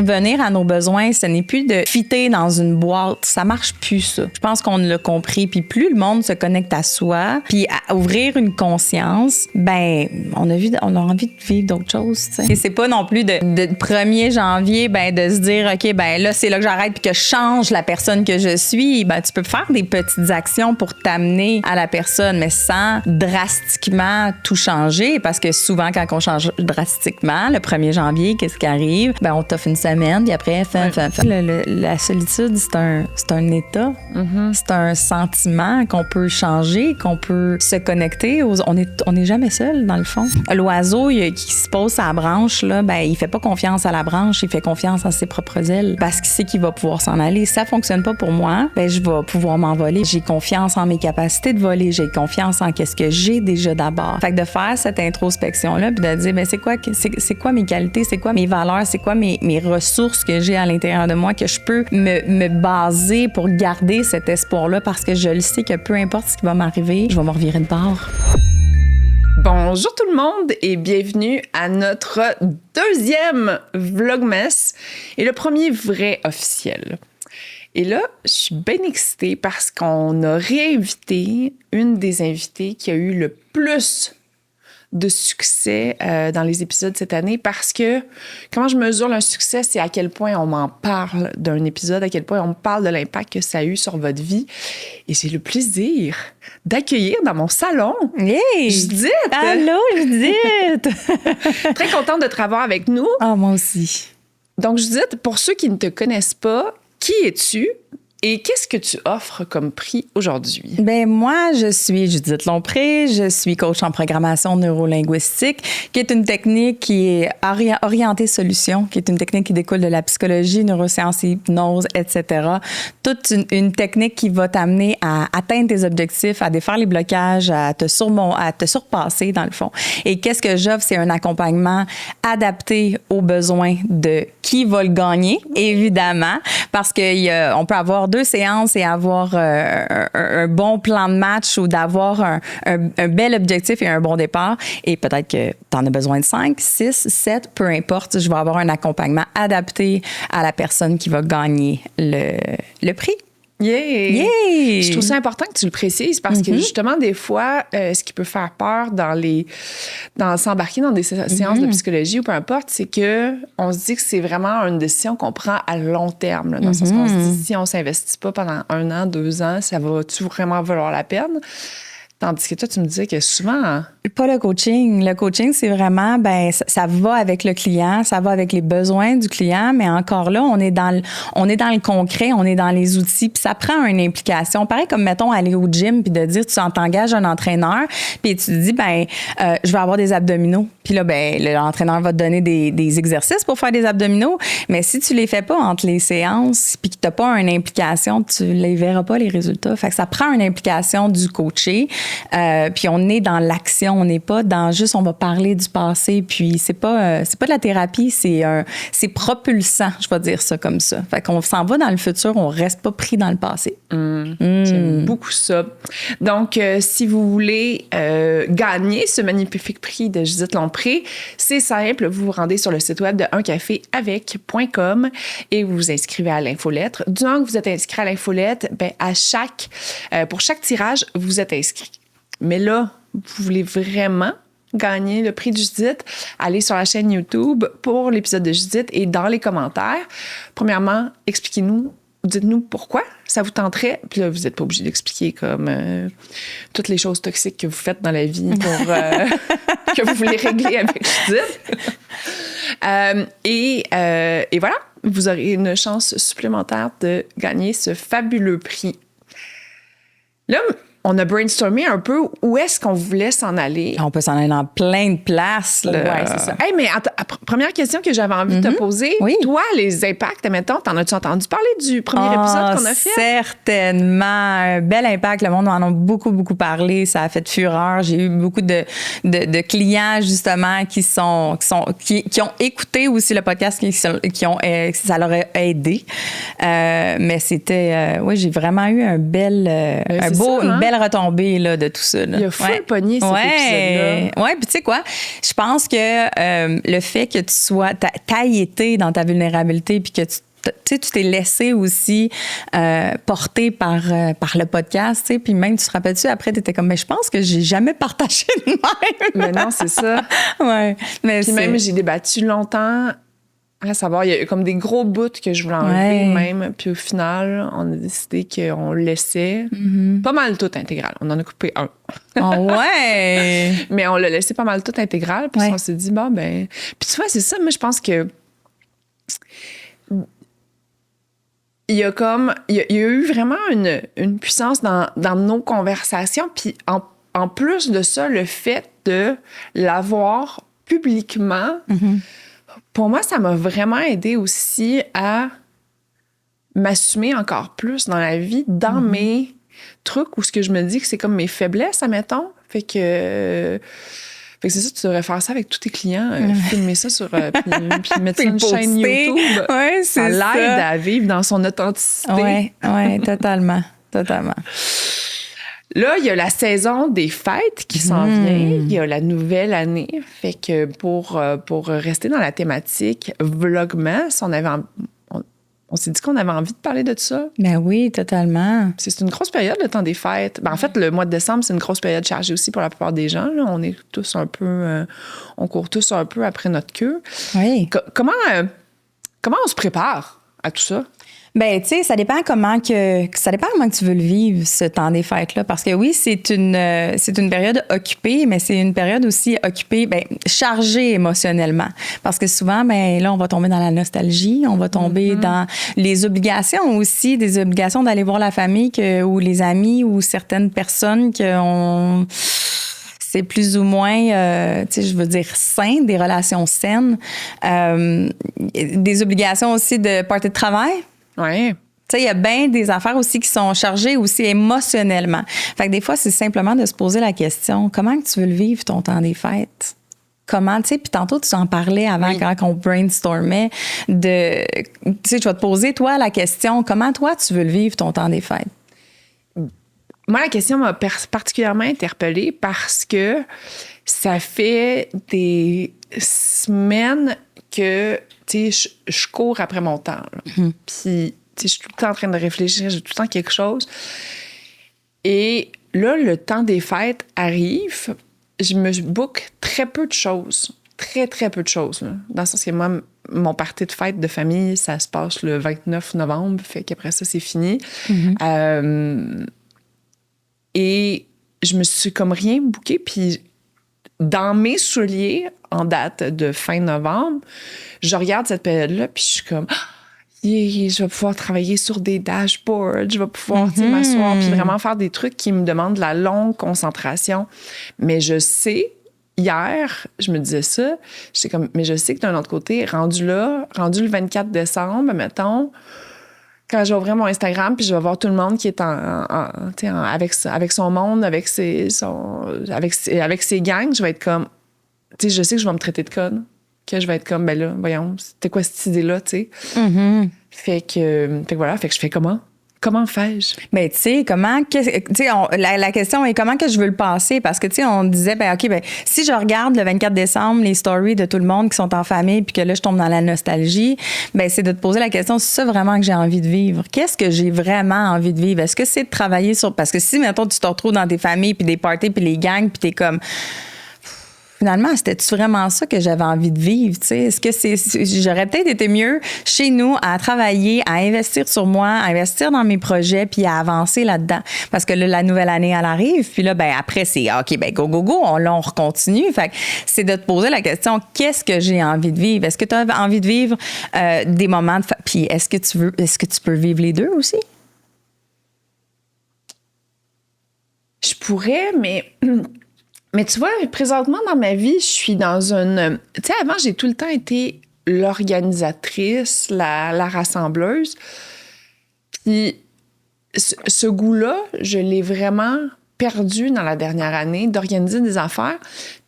subvenir à nos besoins, ce n'est plus de fitter dans une boîte. Ça marche plus, ça. Je pense qu'on l'a compris. Puis plus le monde se connecte à soi, puis à ouvrir une conscience, ben on a envie de vivre d'autres choses, tu sais. Et c'est pas non plus de 1er janvier, ben de se dire, OK, ben là, c'est là que j'arrête puis que je change la personne que je suis. Ben tu peux faire des petites actions pour t'amener à la personne, mais sans drastiquement tout changer, parce que souvent, quand on change drastiquement, le 1er janvier, qu'est-ce qui arrive? Ben on t'offre une semaine, puis après, la solitude, c'est un état. Mm-hmm. C'est un sentiment qu'on peut changer, qu'on peut se connecter. On n'est jamais seul, dans le fond. L'oiseau qui se pose à la branche, là, ben, il fait pas confiance à la branche, il fait confiance à ses propres ailes parce qu'il sait qu'il va pouvoir s'en aller. Si ça fonctionne pas pour moi, ben, je vais pouvoir m'envoler. J'ai confiance en mes capacités de voler. J'ai confiance en qu'est-ce que j'ai déjà d'abord. Fait que de faire cette introspection-là, puis de dire, ben, c'est quoi mes qualités, c'est quoi mes valeurs, c'est quoi mes ressources que j'ai à l'intérieur de moi, que je peux me baser pour garder cet espoir-là, parce que je le sais que peu importe ce qui va m'arriver, je vais me revirer de bord. Bonjour tout le monde et bienvenue à notre 2e Vlogmas et le premier vrai officiel. Et là, je suis bien excitée parce qu'on a réinvité une des invitées qui a eu le plus de succès dans les épisodes cette année, parce que comment je mesure un succès, c'est à quel point on m'en parle d'un épisode, à quel point on me parle de l'impact que ça a eu sur votre vie. Et j'ai le plaisir d'accueillir dans mon salon Judith. Allô, Judith! Très contente de te revoir avec nous. Ah, moi aussi. Donc, Judith, pour ceux qui ne te connaissent pas, qui es-tu? Et qu'est-ce que tu offres comme prix aujourd'hui? Ben moi, je suis Judith Lompré, je suis coach en programmation neurolinguistique, qui est une technique qui est orientée solution, qui est une technique qui découle de la psychologie, neurosciences, hypnose, etc. Toute une technique qui va t'amener à atteindre tes objectifs, à défaire les blocages, à te surpasser dans le fond. Et qu'est-ce que j'offre? C'est un accompagnement adapté aux besoins de qui va le gagner, évidemment, parce qu'on peut avoir 2 séances et avoir un bon plan de match, ou d'avoir un bel objectif et un bon départ. Et peut-être que tu en as besoin de 5, 6, 7, peu importe. Je vais avoir un accompagnement adapté à la personne qui va gagner le prix. Yeah! Je trouve ça important que tu le précises, parce que justement, des fois, ce qui peut faire peur dans s'embarquer dans des séances de psychologie ou peu importe, c'est que on se dit que c'est vraiment une décision qu'on prend à long terme. Là, dans le sens qu'on se dit, si on s'investit pas pendant 1 an, 2 ans, ça va-tu vraiment valoir la peine? Tandis que toi, tu me disais que souvent... Pas le coaching. Le coaching, c'est vraiment, ben, ça va avec le client, ça va avec les besoins du client, mais encore là, on est dans le concret, on est dans les outils, puis ça prend une implication. Pareil comme, mettons, aller au gym, puis de dire, tu t'engages un entraîneur, puis tu te dis, ben, je vais avoir des abdominaux. Puis là, ben, l'entraîneur va te donner des exercices pour faire des abdominaux, mais si tu les fais pas entre les séances, puis que t'as pas une implication, tu les verras pas, les résultats. Fait que ça prend une implication du coaché. Puis on est dans l'action, on n'est pas dans juste on va parler du passé, puis c'est pas de la thérapie, c'est propulsant, je vais dire ça comme ça. Fait qu'on s'en va dans le futur, on reste pas pris dans le passé. J'aime beaucoup ça. Donc, si vous voulez gagner ce magnifique prix de Judith Lompré, c'est simple, vous vous rendez sur le site web de uncaféavec.com et vous vous inscrivez à l'infolettre. Du moment que vous êtes inscrit à l'infolettre, ben, pour chaque tirage, vous êtes inscrit. Mais là, vous voulez vraiment gagner le prix de Judith, allez sur la chaîne YouTube pour l'épisode de Judith et dans les commentaires. Premièrement, expliquez-nous, dites-nous pourquoi ça vous tenterait. Puis là, vous n'êtes pas obligé d'expliquer comme toutes les choses toxiques que vous faites dans la vie pour que vous voulez régler avec Judith. Et voilà, vous aurez une chance supplémentaire de gagner ce fabuleux prix. Là, on a brainstormé un peu où est-ce qu'on voulait s'en aller. On peut s'en aller dans plein de places. Oui, c'est ça. Hey, mais première question que j'avais envie de te poser. Oui. Toi, les impacts, mettons, t'en as-tu entendu parler du premier épisode qu'on a fait? Certainement. Un bel impact. Le monde en a beaucoup, beaucoup parlé. Ça a fait fureur. J'ai eu beaucoup de clients, justement, qui ont écouté aussi le podcast, ça leur a aidé. Mais c'était... oui, j'ai vraiment eu une belle belle retombée là, de tout ça. Là. Il a full pogné cet épisode-là. Ouais, puis tu sais quoi? Je pense que le fait que t'ailles été dans ta vulnérabilité puis que tu t'es laissé aussi porter par le podcast, tu sais, puis même, tu te rappelles-tu, après, t'étais comme, mais je pense que j'ai jamais partagé de même. Mais non, c'est ça. Ouais. Puis même, j'ai débattu longtemps, à savoir, il y a eu comme des gros bouts que je voulais enlever même, puis au final, on a décidé qu'on le laissait pas mal tout intégral. On en a coupé un. Oh ouais! Mais on l'a laissé pas mal tout intégral, puis on s'est dit, bon, ben... Puis tu vois, c'est ça, moi, je pense que il y a eu vraiment une puissance dans nos conversations. Puis en plus de ça, le fait de l'avoir publiquement, pour moi, ça m'a vraiment aidé aussi à m'assumer encore plus dans la vie, dans mes trucs où ce que je me dis que c'est comme mes faiblesses, admettons. Fait que c'est ça, tu devrais faire ça avec tous tes clients, filmer ça sur puis mettre ça sur une chaîne YouTube. Ouais, c'est ça l'aide à vivre dans son authenticité. Oui, totalement. Là, il y a la saison des fêtes qui s'en vient. Il y a la nouvelle année. Fait que pour rester dans la thématique Vlogmas, on s'est dit qu'on avait envie de parler de ça. Ben oui, totalement. C'est une grosse période, le temps des fêtes. Ben, en fait, le mois de décembre, c'est une grosse période chargée aussi pour la plupart des gens. Là. On est tous un peu... on court tous un peu après notre queue. Oui. Comment on se prépare à tout ça? Ben, tu sais, ça dépend comment que tu veux le vivre, ce temps des fêtes-là. Parce que oui, c'est une période occupée, mais c'est une période aussi occupée, chargée émotionnellement. Parce que souvent, là, on va tomber dans la nostalgie, on va tomber dans les obligations aussi, des obligations d'aller voir la famille ou les amis ou certaines personnes c'est plus ou moins, je veux dire, sain, des relations saines. Des obligations aussi de party de travail. Oui. Tu sais, il y a bien des affaires aussi qui sont chargées aussi émotionnellement. Fait que des fois, c'est simplement de se poser la question, comment que tu veux le vivre, ton temps des fêtes? Comment, tu sais, puis tantôt, tu en parlais avant quand on brainstormait tu sais, je vais te poser, toi, la question, comment toi, tu veux le vivre, ton temps des fêtes? Moi, la question m'a particulièrement interpellée parce que ça fait des semaines que, tu sais, je cours après mon temps. Puis, tu sais, je suis tout le temps en train de réfléchir, j'ai tout le temps quelque chose. Et là, le temps des fêtes arrive, je me book très peu de choses. Très, très peu de choses. Là. Dans le sens que moi, mon party de fête de famille, ça se passe le 29 novembre, fait qu'après ça, c'est fini. Et je me suis comme rien booké, puis dans mes souliers, en date de fin novembre, je regarde cette période-là, puis je suis comme, je vais pouvoir travailler sur des dashboards, je vais pouvoir m'asseoir, puis vraiment faire des trucs qui me demandent de la longue concentration. Mais je sais, hier, je me disais ça, mais je sais que d'un autre côté, rendu le 24 décembre, mettons, quand je vais ouvrir mon Instagram, puis je vais voir tout le monde qui est avec son monde, avec ses gangs, je vais être comme... Tu sais, je sais que je vais me traiter de conne. Que je vais être comme, ben là, voyons, c'était quoi cette idée-là, tu sais? Fait que voilà, fait que je fais comment? Comment fais-je? Ben, tu sais, la question est comment que je veux le passer? Parce que, tu sais, on disait, OK, si je regarde le 24 décembre les stories de tout le monde qui sont en famille puis que là, je tombe dans la nostalgie, c'est de te poser la question, c'est ça vraiment que j'ai envie de vivre? Qu'est-ce que j'ai vraiment envie de vivre? Est-ce que c'est de travailler sur... Parce que si, mettons, tu te retrouves dans tes familles puis des parties puis les gangs puis t'es comme... Finalement, c'était-tu vraiment ça que j'avais envie de vivre? T'sais? Est-ce que j'aurais peut-être été mieux chez nous à travailler, à investir sur moi, à investir dans mes projets, puis à avancer là-dedans? Parce que là, la nouvelle année, elle arrive, puis là, après, c'est OK, go, on recontinue. Fait que c'est de te poser la question, qu'est-ce que j'ai envie de vivre? Est-ce que tu as envie de vivre des moments de... Puis est-ce que tu peux vivre les deux aussi? Je pourrais, mais... Mais tu vois, présentement dans ma vie, je suis dans une... Tu sais, avant, j'ai tout le temps été l'organisatrice, la rassembleuse. Puis ce goût-là, je l'ai vraiment perdu dans la dernière année, d'organiser des affaires.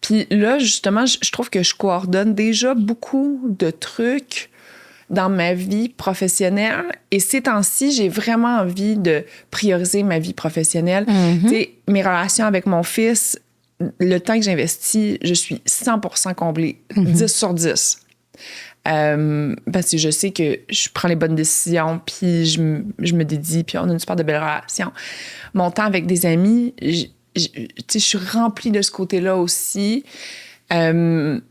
Puis là, justement, je trouve que je coordonne déjà beaucoup de trucs dans ma vie professionnelle. Et ces temps-ci, j'ai vraiment envie de prioriser ma vie professionnelle. Tu sais, mes relations avec mon fils, le temps que j'investis, je suis 100% comblée, 10 sur 10. Parce que je sais que je prends les bonnes décisions, puis je me dédie, puis on a une super de belle relation. Mon temps avec des amis, je suis remplie de ce côté-là aussi. Bon,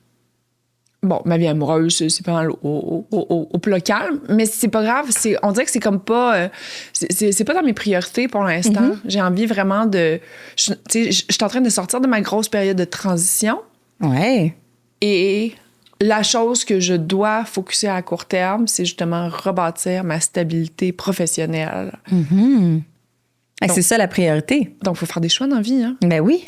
ma vie amoureuse, c'est pas mal au plat calme, mais c'est pas grave. On dirait que c'est comme pas... c'est pas dans mes priorités pour l'instant. J'ai envie vraiment de... Je suis en train de sortir de ma grosse période de transition. Ouais. Et la chose que je dois focusser à court terme, c'est justement rebâtir ma stabilité professionnelle. C'est ça la priorité. Donc, il faut faire des choix dans la vie, hein? Ben oui.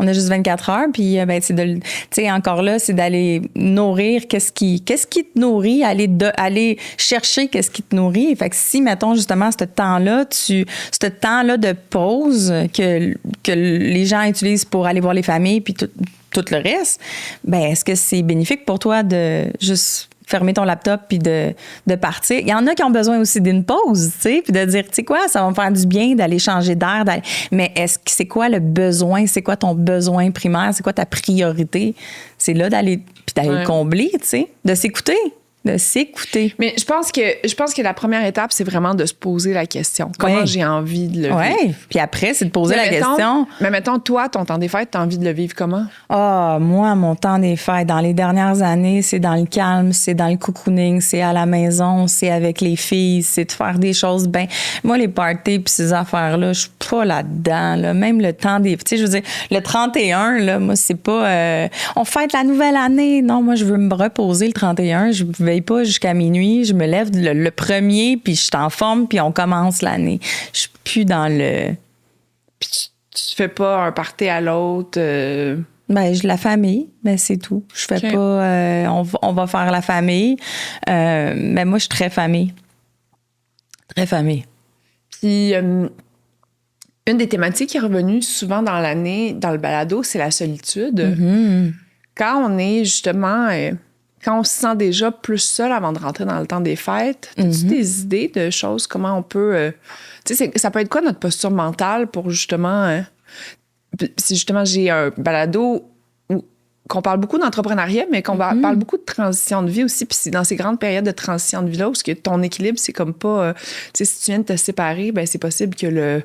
On a juste 24 heures, puis c'est tu sais, encore là, c'est d'aller nourrir qu'est-ce qui te nourrit, aller chercher qu'est-ce qui te nourrit. Fait que si, mettons, justement, ce temps-là de pause que les gens utilisent pour aller voir les familles, puis tout le reste, ben est-ce que c'est bénéfique pour toi de juste fermer ton laptop puis de partir? Il y en a qui ont besoin aussi d'une pause, tu sais, puis de dire, tu sais quoi, ça va me faire du bien d'aller changer d'air. Mais c'est quoi le besoin? C'est quoi ton besoin primaire? C'est quoi ta priorité? C'est là d'aller le combler, tu sais, de s'écouter. Mais je pense que la première étape, c'est vraiment de se poser la question. Comment j'ai envie de le vivre? Oui, puis après, c'est de poser la question. Mais mettons, toi, ton temps des fêtes, t'as envie de le vivre comment? Moi, mon temps des fêtes, dans les dernières années, c'est dans le calme, c'est dans le cocooning, c'est à la maison, c'est avec les filles, c'est de faire des choses bien. Moi, les parties puis ces affaires-là, je suis pas là-dedans. Là. Même le temps des... Tu sais, je veux dire, le 31, là, moi, c'est pas... on fête la nouvelle année. Non, moi, je veux me reposer le 31. Je veille pas jusqu'à minuit. Je me lève le premier, puis je suis en forme, puis on commence l'année. Je suis plus dans le... Puis tu fais pas un party à l'autre... Ben, j'ai la famille, mais c'est tout. Je fais pas... on va faire la famille. Mais moi, je suis très famille. Très famille. Puis, une des thématiques qui est revenue souvent dans l'année, dans le balado, c'est la solitude. Quand on est justement... quand on se sent déjà plus seul avant de rentrer dans le temps des fêtes, as-tu des idées de choses, comment on peut... tu sais, ça peut être quoi notre posture mentale pour justement... si justement j'ai un balado qu'on parle beaucoup d'entrepreneuriat, mais qu'on parle beaucoup de transition de vie aussi. Puis c'est dans ces grandes périodes de transition de vie-là où ton équilibre, c'est comme pas... tu sais, si tu viens de te séparer, ben c'est possible que le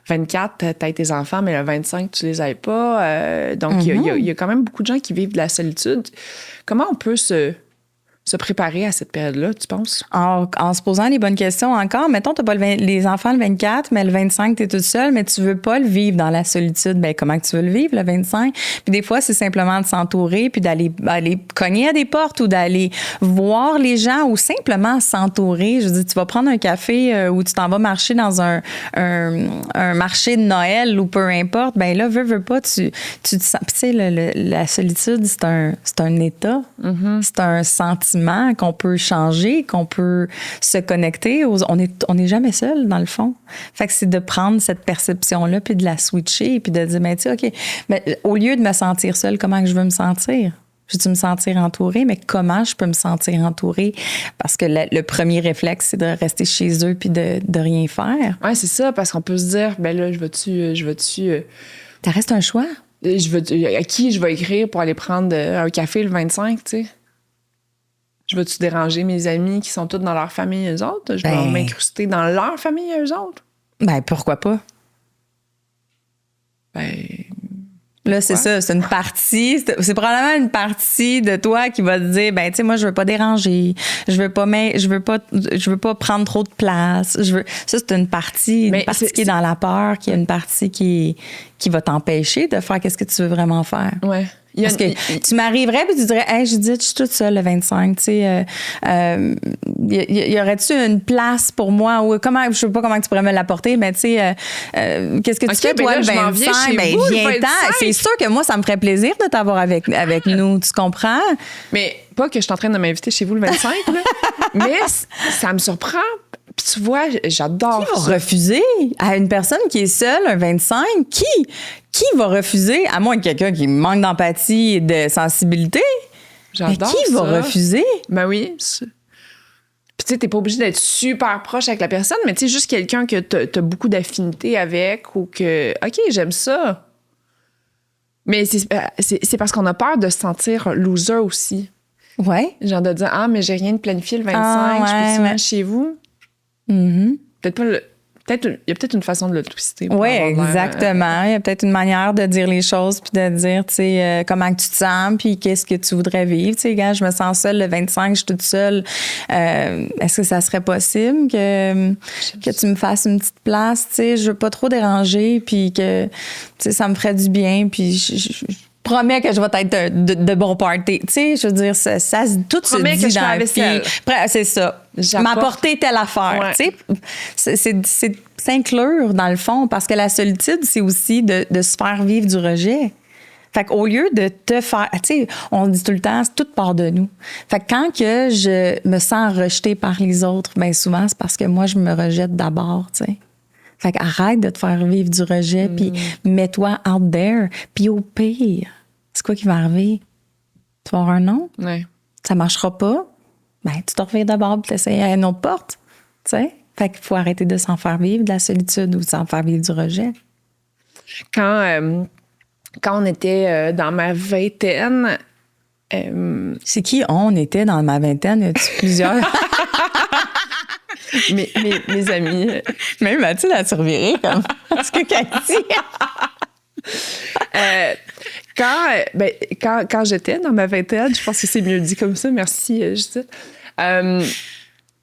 24, t'aies tes enfants, mais le 25, tu les aies pas. Donc, il y a quand même beaucoup de gens qui vivent de la solitude. Comment on peut se préparer à cette période-là, tu penses? En se posant les bonnes questions encore. Mettons, tu n'as pas les enfants le 24, mais le 25, tu es toute seule, mais tu veux pas le vivre dans la solitude. Ben comment que tu veux le vivre, le 25? Puis des fois, c'est simplement de s'entourer, puis d'aller cogner à des portes ou d'aller voir les gens ou simplement s'entourer. Je veux dire, tu vas prendre un café ou tu t'en vas marcher dans un marché de Noël ou peu importe. Ben là, veux pas, tu te sens... Puis tu sais, la solitude, c'est un état. C'est un sentiment qu'on peut changer, qu'on peut se connecter. On n'est jamais seul, dans le fond. Fait que c'est de prendre cette perception-là puis de la switcher puis de dire, ben, tu sais, OK, mais au lieu de me sentir seule, comment que je veux me sentir? Je veux me sentir entourée, mais comment je peux me sentir entourée? Parce que le premier réflexe, c'est de rester chez eux puis de rien faire. Oui, c'est ça, parce qu'on peut se dire, ben là, je vais-tu... Ça reste un choix. À qui je vais écrire pour aller prendre un café le 25, tu sais? Je vais-tu déranger mes amis qui sont tous dans leur famille, eux autres? Je vais m'incruster dans leur famille, eux autres? Ben, pourquoi pas? Là, c'est ça, c'est une partie, c'est probablement une partie de toi qui va te dire, ben, tu sais, moi, je veux pas déranger, je veux pas prendre trop de place. Ça, c'est une partie qui est dans la peur, qui est une partie qui va t'empêcher de faire qu'est-ce que tu veux vraiment faire. Ouais. Parce que tu m'arriverais puis tu dirais, hey, Judith, je suis toute seule le 25, tu sais, y aurait-tu une place pour moi ou je sais pas comment tu pourrais me l'apporter, mais tu sais, qu'est-ce que tu fais toi le 25? Ben, viens-t'en. C'est sûr que moi, ça me ferait plaisir de t'avoir avec nous, tu comprends? Mais pas que je suis en train de m'inviter chez vous le 25, là, mais ça me surprend. Puis tu vois, j'adore ça. Qui va refuser à une personne qui est seule, un 25? Qui va refuser, à moins que quelqu'un qui manque d'empathie et de sensibilité? J'adore mais qui va refuser? Ben oui. Puis tu sais, t'es pas obligé d'être super proche avec la personne, mais tu sais, juste quelqu'un que t'as beaucoup d'affinité avec ou que, OK, j'aime ça. Mais c'est parce qu'on a peur de se sentir loser aussi. Ouais. Genre de dire, ah, mais j'ai rien de planifié le 25, je peux venir chez vous? Peut-être pas le... il y a peut-être une façon de le twister. Oui, exactement. Il y a peut-être une manière de dire les choses puis de dire, tu sais, comment que tu te sens puis qu'est-ce que tu voudrais vivre. Tu sais, gars, je me sens seule le 25, je suis toute seule. Est-ce que ça serait possible que tu me fasses une petite place? Tu sais, je veux pas trop déranger puis que, tu sais, ça me ferait du bien puis je promets que je vais être de bon party. Tu sais, je veux dire, ça tout se dit dans la vie. C'est ça. M'apporter telle affaire. Ouais. Tu sais, c'est s'inclure dans le fond parce que la solitude, c'est aussi de se faire vivre du rejet. Fait qu'au lieu de te faire... Tu sais, on dit tout le temps, tout part de nous. Fait que quand que je me sens rejetée par les autres, bien souvent, c'est parce que moi, je me rejette d'abord, tu sais. Fait qu'arrête de te faire vivre du rejet, puis mets-toi out there. Puis au pire, c'est quoi qui va arriver? Tu vas avoir un non? Ouais. Ça marchera pas? Ben, tu te reviens d'abord puis t'essayes à une autre porte. Tu sais? Fait qu'il faut arrêter de s'en faire vivre de la solitude ou de s'en faire vivre du rejet. Quand on était dans ma vingtaine... C'est qui on était dans ma vingtaine? Y a-tu plusieurs? mes amis. Même Mathilde a surviré comme ce que Cathy. Quand j'étais dans ma vingtaine, je pense que c'est mieux dit comme ça, merci Judith.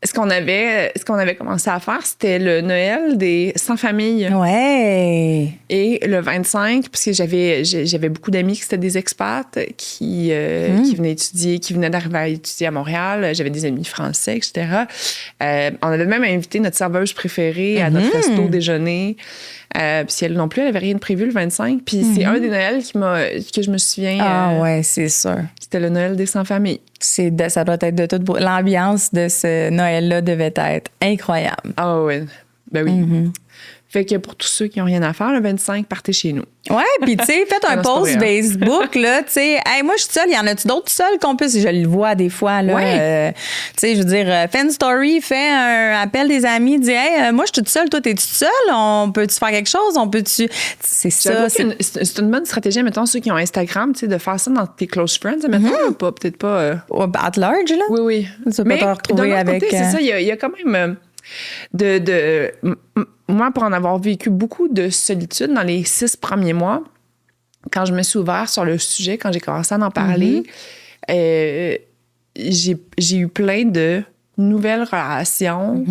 Ce qu'on avait commencé à faire, c'était le Noël des sans-famille. Ouais. Et le 25, parce que j'avais beaucoup d'amis qui étaient des expats qui venaient étudier, qui venaient d'arriver à étudier à Montréal. J'avais des amis français, etc. On avait même invité notre serveuse préférée à notre resto déjeuner. Puis elle non plus, elle avait rien de prévu le 25. Puis c'est un des Noëls que je me souviens. Ah ouais, c'est sûr. C'était le Noël des sans-famille. Ça doit être de toute beauté. L'ambiance de ce Noël-là devait être incroyable. Ah ouais, ben oui. Fait que pour tous ceux qui n'ont rien à faire, le 25, partez chez nous. Ouais, puis tu sais, faites un post Facebook, là, tu sais, hey, moi je suis seule, y en a-tu d'autres seuls qu'on puisse, je le vois des fois, là, ouais. Tu sais, je veux dire, fais une story, fais un appel des amis, dis, hey, moi je suis toute seule, toi t'es toute seule, on peut-tu faire quelque chose, on peut-tu, c'est ça. C'est une bonne stratégie, mettons, ceux qui ont Instagram, tu sais, de faire ça dans tes close friends, mettons, peut-être pas... At large, là? Oui. Tu peux te retrouver avec... Côté, c'est ça, il y a quand même... Moi, pour en avoir vécu beaucoup de solitude dans les 6 premiers mois, quand je me suis ouverte sur le sujet, quand j'ai commencé à en parler, j'ai eu plein de nouvelles relations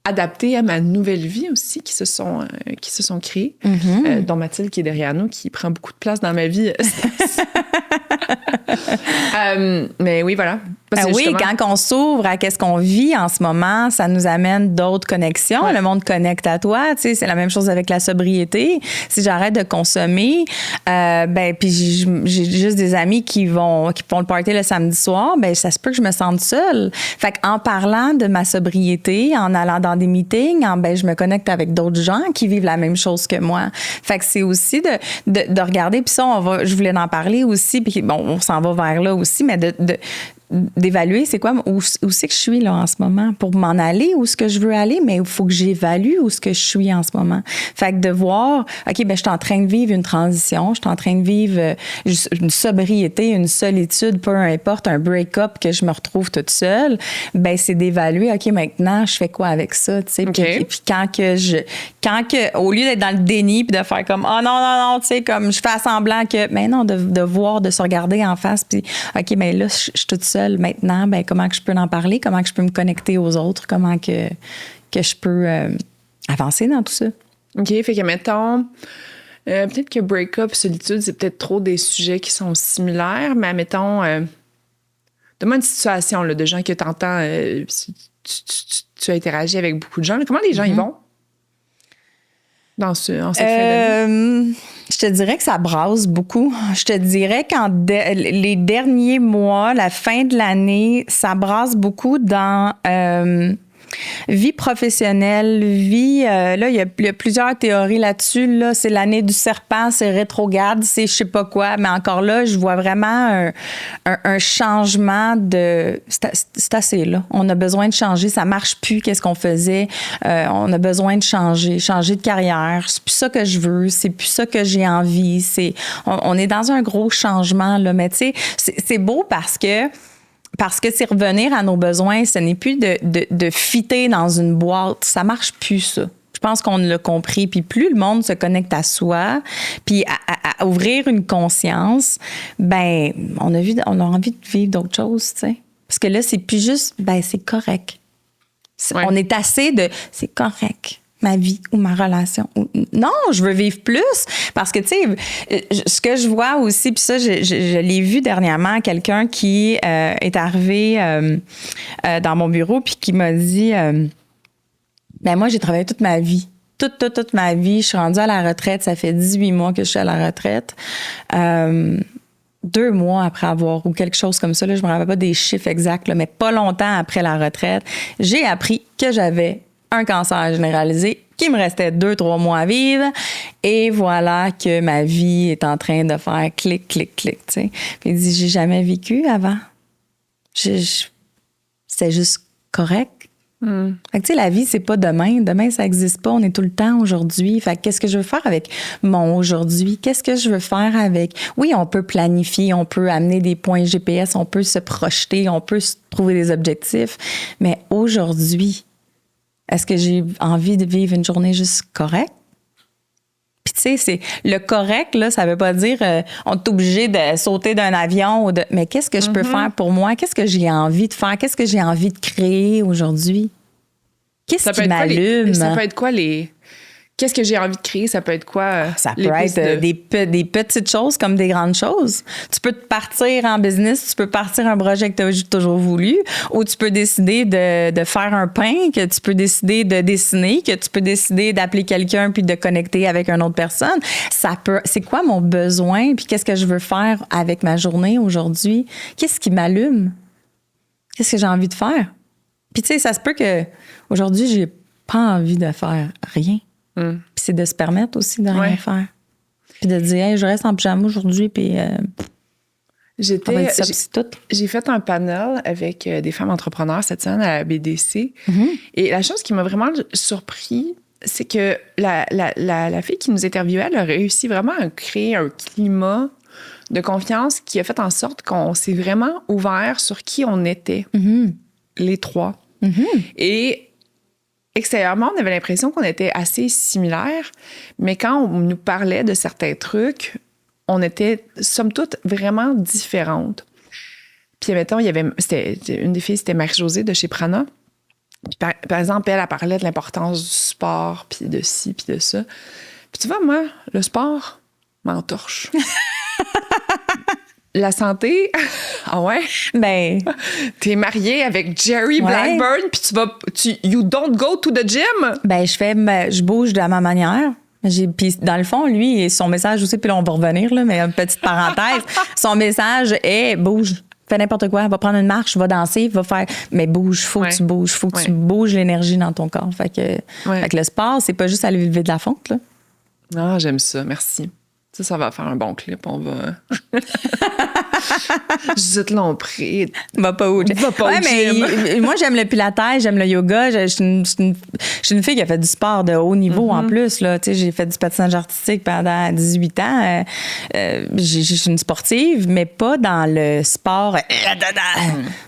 adaptées à ma nouvelle vie aussi qui se sont créées, dont Mathilde qui est derrière nous, qui prend beaucoup de place dans ma vie. Mais oui, voilà. Oui, quand on s'ouvre à qu'est-ce qu'on vit en ce moment, ça nous amène d'autres connexions. Ouais. Le monde connecte à toi. Tu sais, c'est la même chose avec la sobriété. Si j'arrête de consommer, puis j'ai juste des amis qui font le party le samedi soir, ça se peut que je me sente seule. Fait qu'en parlant de ma sobriété, en allant dans des meetings, je me connecte avec d'autres gens qui vivent la même chose que moi. Fait que c'est aussi de regarder. Puis ça, je voulais en parler aussi. Puis bon, on s'en va vers là aussi, mais d'évaluer c'est quoi où c'est que je suis là en ce moment pour m'en aller où est-ce que je veux aller, mais il faut que j'évalue où est-ce que je suis en ce moment. Fait que de voir OK, je suis en train de vivre une transition, je suis en train de vivre une sobriété, une solitude, peu importe, un break-up que je me retrouve toute seule, c'est d'évaluer OK, maintenant je fais quoi avec ça, tu sais. Okay. Puis quand que au lieu d'être dans le déni puis de faire comme oh non, tu sais, comme je fais semblant que non, de voir, de se regarder en face puis OK, là je suis toute seule maintenant, comment que je peux en parler, comment que je peux me connecter aux autres, comment que je peux avancer dans tout ça. OK, fait que mettons, peut-être que break-up, solitude, c'est peut-être trop des sujets qui sont similaires, mais mettons, donne-moi une situation là, de gens que t'entends, tu as interagi avec beaucoup de gens. Là, comment les gens y vont en cette fin d'année? Je te dirais que ça brasse beaucoup. Je te dirais les derniers mois, la fin de l'année, ça brasse beaucoup dans vie professionnelle, vie... là, il y a plusieurs théories là-dessus. Là. C'est l'année du serpent, c'est rétrograde, c'est je sais pas quoi. Mais encore là, je vois vraiment un changement de... C'est assez, là. On a besoin de changer. Ça marche plus, qu'est-ce qu'on faisait. On a besoin de changer de carrière. C'est plus ça que je veux. C'est plus ça que j'ai envie. On est dans un gros changement, là. Mais tu sais, c'est beau parce que c'est revenir à nos besoins. Ce n'est plus de fitter dans une boîte. Ça marche plus, ça. Je pense qu'on l'a compris. Puis plus le monde se connecte à soi, puis à ouvrir une conscience, ben on a envie de vivre d'autres choses, tu sais. Parce que là, c'est plus juste, ben c'est correct. On est assez de, c'est correct, ma vie ou ma relation. Non, je veux vivre plus. Parce que, tu sais, ce que je vois aussi, puis ça, je l'ai vu dernièrement, quelqu'un qui est arrivé dans mon bureau puis qui m'a dit, ben moi, j'ai travaillé toute ma vie. Toute ma vie. Je suis rendue à la retraite. Ça fait 18 mois que je suis à la retraite. 2 mois après avoir, ou quelque chose comme ça, là, je me rappelle pas des chiffres exacts, là, mais pas longtemps après la retraite, j'ai appris que j'avais un cancer généralisé, qu'il me restait 2-3 mois à vivre, et voilà que ma vie est en train de faire clic, clic, clic, tu sais. Puis il dit, j'ai jamais vécu avant. C'était juste correct. Fait que, tu sais, la vie, c'est pas demain. Demain, ça existe pas. On est tout le temps aujourd'hui. Fait que qu'est-ce que je veux faire avec mon aujourd'hui? Qu'est-ce que je veux faire avec... Oui, on peut planifier, on peut amener des points GPS, on peut se projeter, on peut se trouver des objectifs. Mais aujourd'hui, est-ce que j'ai envie de vivre une journée juste correcte? Puis tu sais, c'est le correct, là, ça veut pas dire on est obligé de sauter d'un avion. Mais qu'est-ce que je peux faire pour moi? Qu'est-ce que j'ai envie de faire? Qu'est-ce que j'ai envie de créer aujourd'hui? Qu'est-ce qui m'allume? Ça peut être quoi les... Qu'est-ce que j'ai envie de créer? Ça peut être quoi? Ça peut être des petites choses comme des grandes choses. Tu peux te partir en business, tu peux partir un projet que tu as toujours voulu, ou tu peux décider de faire un pain, que tu peux décider de dessiner, que tu peux décider d'appeler quelqu'un puis de connecter avec une autre personne. C'est quoi mon besoin? Puis qu'est-ce que je veux faire avec ma journée aujourd'hui? Qu'est-ce qui m'allume? Qu'est-ce que j'ai envie de faire? Puis tu sais, ça se peut que aujourd'hui j'ai pas envie de faire rien. Puis c'est de se permettre aussi de rien faire. Puis de dire, hey, je reste en pyjama aujourd'hui, puis j'ai fait un panel avec des femmes entrepreneurs cette semaine à la BDC. Et la chose qui m'a vraiment surpris, c'est que la fille qui nous interviewait, elle a réussi vraiment à créer un climat de confiance qui a fait en sorte qu'on s'est vraiment ouvert sur qui on était, les trois. Et extérieurement, on avait l'impression qu'on était assez similaires, mais quand on nous parlait de certains trucs, on était, somme toute, vraiment différentes. Puis, mettons, une des filles, c'était Marie-Josée de chez Prana. Puis, par exemple, elle parlait de l'importance du sport, puis de ci, puis de ça. Puis, tu vois, moi, le sport m'entorche. La santé, ah ouais? Ben. T'es mariée avec Jerry Blackburn, puis you don't go to the gym? Ben, je bouge de ma manière. Puis dans le fond, lui, son message aussi, puis là, on va revenir, là, mais une petite parenthèse, son message est bouge. Fais n'importe quoi, va prendre une marche, va danser, va faire. Mais bouge, faut que tu bouges, faut que tu bouges l'énergie dans ton corps. Fait que le sport, c'est pas juste aller lever de la fonte, là. Ah, j'aime ça, merci. Ça va faire un bon clip. On va. Judith Lompré. Va pas au gym. Mais moi, j'aime le pilates, j'aime le yoga. Je suis une fille qui a fait du sport de haut niveau en plus. Là. J'ai fait du patinage artistique pendant 18 ans. Je suis une sportive, mais pas dans le sport.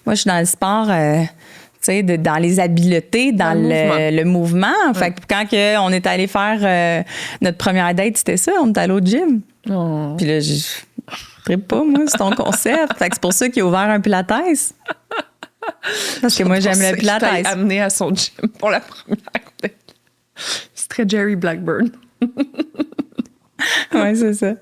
Moi, je suis dans le sport. Dans les habiletés, dans le mouvement. Fait que quand on est allé faire notre première date, c'était ça, on est allé au gym. Puis là, je trippe pas, moi, c'est ton concept. Fait que c'est pour ça qu'il a ouvert un pilates. Parce que moi, j'aime le pilates. Je t'ai amené à son gym pour la première fois. C'est très Jerry Blackburn. Oui, c'est ça.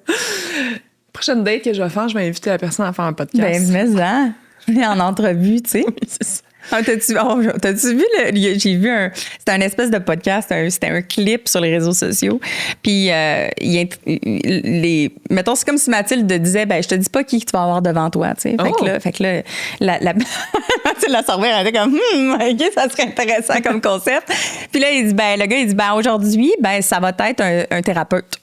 Prochaine date que je vais faire, je vais inviter la personne à faire un podcast. Ben, mais en entrevue, tu sais. Oui, c'est ça. T'as-tu vu j'ai vu c'était un espèce de podcast, c'était un clip sur les réseaux sociaux. Puis mettons, c'est comme si Mathilde disait, ben je te dis pas qui tu vas avoir devant toi, tu sais. Fait que là Mathilde la serveur elle était comme OK, ça serait intéressant comme concept. Puis là le gars il dit aujourd'hui ça va être un thérapeute.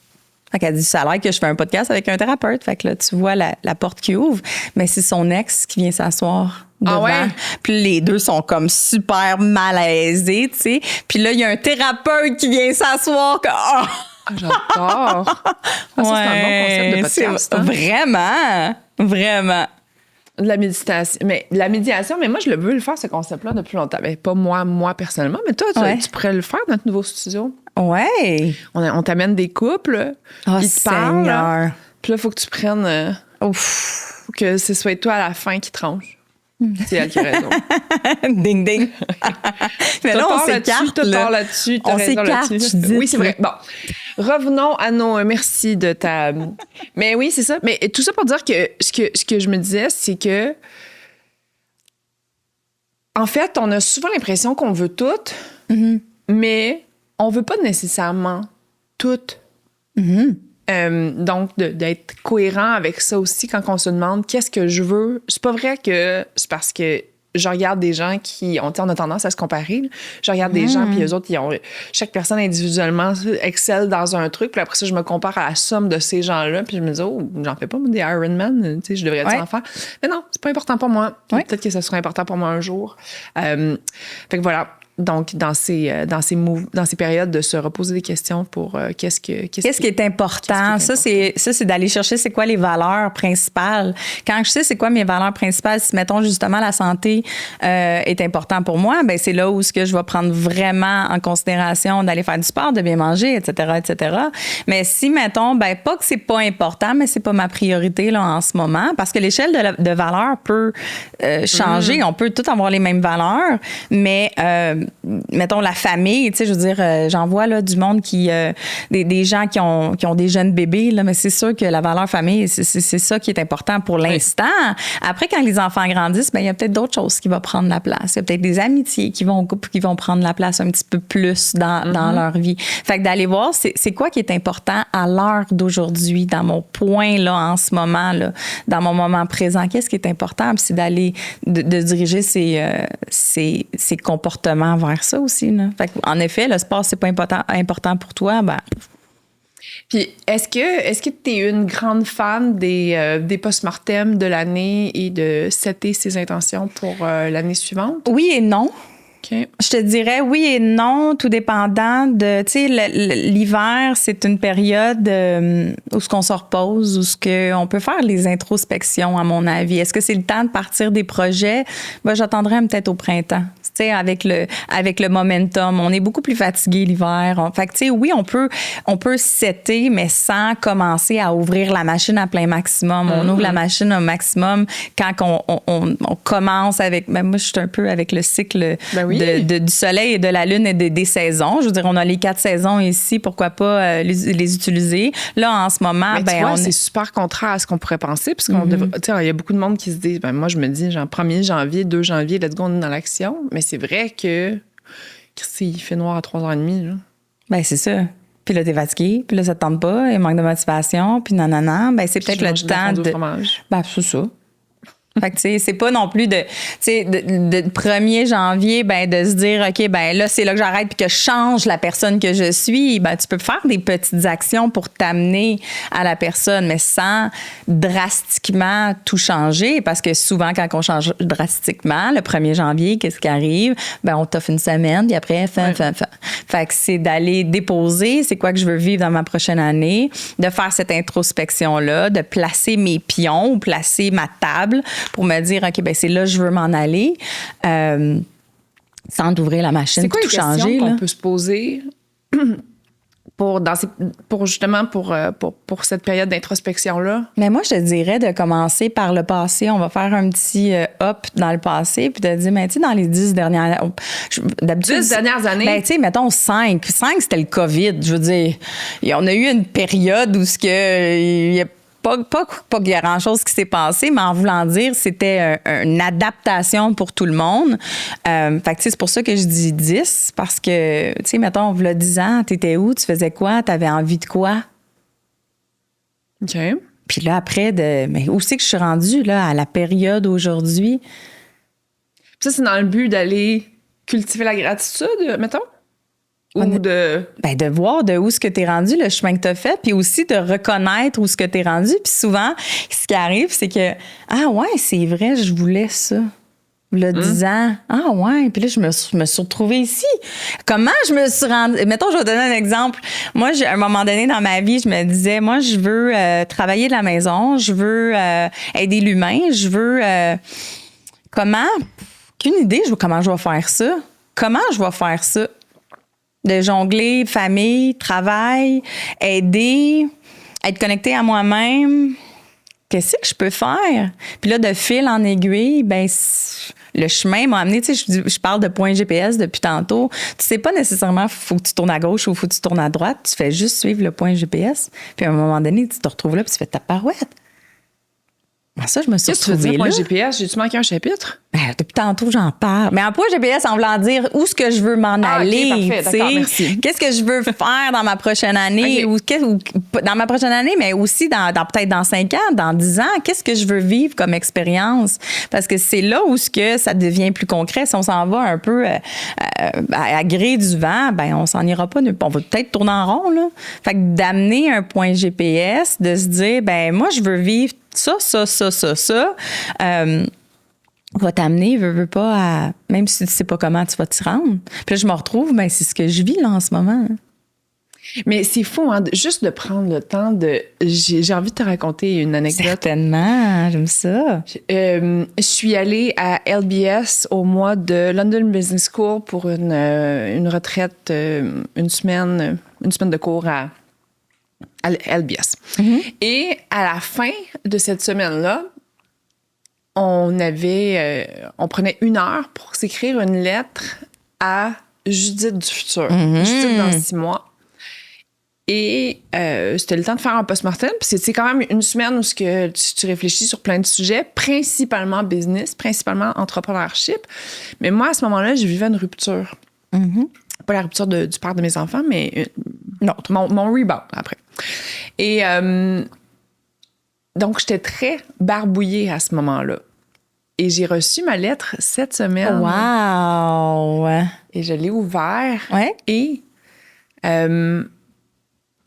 Fait qu'elle dit, ça a l'air que je fais un podcast avec un thérapeute. Fait que là, tu vois la porte qui ouvre, mais c'est son ex qui vient s'asseoir devant. Ah ouais? Puis les deux sont comme super malaisés, tu sais. Puis là, il y a un thérapeute qui vient s'asseoir. J'adore. Ça, c'est un bon concept de podcast. Vraiment, vraiment. De la méditation. Mais la médiation, mais moi, je veux le faire, ce concept-là, depuis longtemps. Mais pas moi personnellement, mais toi, tu pourrais le faire dans notre nouveau studio. Ouais. On t'amène des couples. Oh, ils te parlent. Puis là, il faut que tu prennes... faut que ce soit toi à la fin qui tranche. C'est elle qui a raison. Ding, ding. Mais là, on s'écarte. Là-dessus. On s'écarte. Oui, c'est vrai. Bon. Revenons à nos merci de ta... Mais oui, c'est ça. Mais tout ça pour dire que ce que je me disais, c'est que en fait, on a souvent l'impression qu'on veut tout, mais on veut pas nécessairement tout. Donc, d'être cohérent avec ça aussi quand on se demande qu'est-ce que je veux. C'est pas vrai que c'est parce que je regarde des gens qui on a tendance à se comparer. Là. Je regarde des gens, puis eux autres, chaque personne individuellement excelle dans un truc. Puis après ça, je me compare à la somme de ces gens-là. Puis je me dis, j'en fais pas, moi, des Ironman. Tu sais, je devrais en faire. Mais non, c'est pas important pour moi. Peut-être que ça sera important pour moi un jour. Fait que voilà. Donc, dans ces périodes de se reposer des questions pour qu'est-ce qui est important. Ça, c'est d'aller chercher c'est quoi les valeurs principales. Quand je sais c'est quoi mes valeurs principales, si, mettons, justement, la santé est important pour moi, ben c'est là où ce que je vais prendre vraiment en considération d'aller faire du sport, de bien manger, etc., etc. Mais si, mettons, pas que c'est pas important, mais c'est pas ma priorité là, en ce moment, parce que l'échelle de valeurs peut changer. On peut tous avoir les mêmes valeurs, mais... mettons la famille, tu sais, je veux dire, j'en vois là du monde qui des gens qui ont des jeunes bébés là, mais c'est sûr que la valeur famille, c'est ça qui est important pour l'instant. Après, quand les enfants grandissent, il y a peut-être d'autres choses qui vont prendre la place. Il y a peut-être des amitiés qui vont prendre la place un petit peu plus dans leur vie. Fait que d'aller voir c'est quoi qui est important à l'heure d'aujourd'hui, dans mon point là en ce moment là, dans mon moment présent, qu'est-ce qui est important, puis c'est d'aller de diriger ces comportements vers ça aussi. Là. Fait en effet, le sport, c'est pas important pour toi. Puis, est-ce que tu es une grande fan des post-mortem de l'année et de setter ses intentions pour l'année suivante? Oui et non. Okay. Je te dirais oui et non, tout dépendant de... Tu sais, l'hiver, c'est une période où ce qu'on se repose, où ce qu'on peut faire les introspections, à mon avis. Est-ce que c'est le temps de partir des projets? J'attendrai peut-être au printemps. Tu sais, avec le momentum. On est beaucoup plus fatigué l'hiver. Fait que, tu sais, oui, on peut setter, mais sans commencer à ouvrir la machine à plein maximum. On ouvre la machine au maximum quand on commence avec... moi, je suis un peu avec le cycle du soleil et de la lune et des saisons. Je veux dire, on a les 4 saisons ici. Pourquoi pas les utiliser? Là, en ce moment, c'est super contraire à ce qu'on pourrait penser, parce qu'on devrait... Tu sais, il y a beaucoup de monde qui se dit... moi, je me dis, genre, 1er janvier, 2 janvier, let's go, on est dans l'action. Mais c'est vrai que il fait noir à 3h30. Là. C'est ça. Puis là, t'es fatigué, puis là, ça te tente pas, il manque de motivation, puis nanana. C'est peut-être le temps de... c'est ça. Fait que, tu sais, c'est pas non plus de 1er janvier, de se dire, OK, là, c'est là que j'arrête puis que je change la personne que je suis. Tu peux faire des petites actions pour t'amener à la personne, mais sans drastiquement tout changer. Parce que souvent, quand on change drastiquement, le 1er janvier, qu'est-ce qui arrive? On t'offre une semaine, puis après, Fait que c'est d'aller déposer c'est quoi que je veux vivre dans ma prochaine année, de faire cette introspection-là, de placer mes pions ou placer ma table pour me dire, OK, c'est là que je veux m'en aller, sans d'ouvrir la machine, tout changer. C'est quoi les questions qu'on peut se poser pour cette période d'introspection-là? Mais moi, je te dirais de commencer par le passé. On va faire un petit hop dans le passé, puis de dire, tu sais, dans les 10 dernières... D'habitude, 10 dernières années? Tu sais, mettons 5. 5, c'était le COVID. Je veux dire, on a eu une période où il y a pas grand-chose qui s'est passé, mais en voulant dire, c'était une adaptation pour tout le monde. Fait que, tu sais, c'est pour ça que je dis 10, parce que, tu sais, mettons, on voulait 10 ans, t'étais où, tu faisais quoi, t'avais envie de quoi? OK. Puis là, après, mais où c'est que je suis rendue, là, à la période aujourd'hui? Ça, c'est dans le but d'aller cultiver la gratitude, mettons? Ou de... Ben, de voir de où ce que tu es rendu, le chemin que tu as fait, puis aussi de reconnaître où ce que tu es rendu. Puis souvent, ce qui arrive, c'est que, ah ouais, c'est vrai, je voulais ça. Le 10 ans. Ah ouais. Puis là, je me suis retrouvée ici. Comment je me suis rendue? Mettons, je vais te donner un exemple. Moi, à un moment donné dans ma vie, je me disais, moi, je veux travailler de la maison, je veux aider l'humain, je veux... comment? Qu'une idée, comment je vais faire ça? Comment je vais faire ça? De jongler, famille, travail, aider, être connecté à moi-même. Qu'est-ce que je peux faire? Puis là, de fil en aiguille, ben le chemin m'a amené, tu sais, je parle de point GPS depuis tantôt. Tu sais pas nécessairement faut que tu tournes à gauche ou faut que tu tournes à droite. Tu fais juste suivre le point GPS. Puis à un moment donné, tu te retrouves là puis tu fais ta parouette. Ben ça, je me suis Qu'est-ce que tu veux retrouvée dire, là. point GPS? J'ai-tu manqué un chapitre? Ben, depuis tantôt, j'en parle. Mais en point GPS, en voulant dire où est-ce que je veux m'en aller. OK, parfait. Tu sais. D'accord, merci. Qu'est-ce que je veux faire dans ma prochaine année? OK. Ou dans ma prochaine année, mais aussi peut-être dans 5 ans, dans 10 ans. Qu'est-ce que je veux vivre comme expérience? Parce que c'est là où ce que ça devient plus concret. Si on s'en va un peu à gré du vent, ben on s'en ira pas. On va peut-être tourner en rond, là. Fait que d'amener un point GPS, de se dire, ben moi, je veux vivre ça. Va t'amener, veux pas, même si tu sais pas comment tu vas t'y rendre. Puis là, je me retrouve, ben c'est ce que je vis là en ce moment. Mais c'est fou, hein, juste de prendre le temps de... J'ai envie de te raconter une anecdote. Certainement, j'aime ça. Je suis allée à LBS au mois de London Business School pour une retraite, une semaine de cours à LBS. Mm-hmm. Et à la fin de cette semaine-là, on prenait 1 heure pour s'écrire une lettre à Judith du futur. Mm-hmm. Judith dans 6 mois. Et c'était le temps de faire un post-mortem. Puis c'est quand même une semaine où tu réfléchis sur plein de sujets, principalement business, principalement entrepreneurship. Mais moi, à ce moment-là, je vivais une rupture. Mm-hmm. Pas la rupture du père de mes enfants, mais mon rebound après. Et donc, j'étais très barbouillée à ce moment-là. Et j'ai reçu ma lettre cette semaine. Wow! Et je l'ai ouverte. Ouais. Et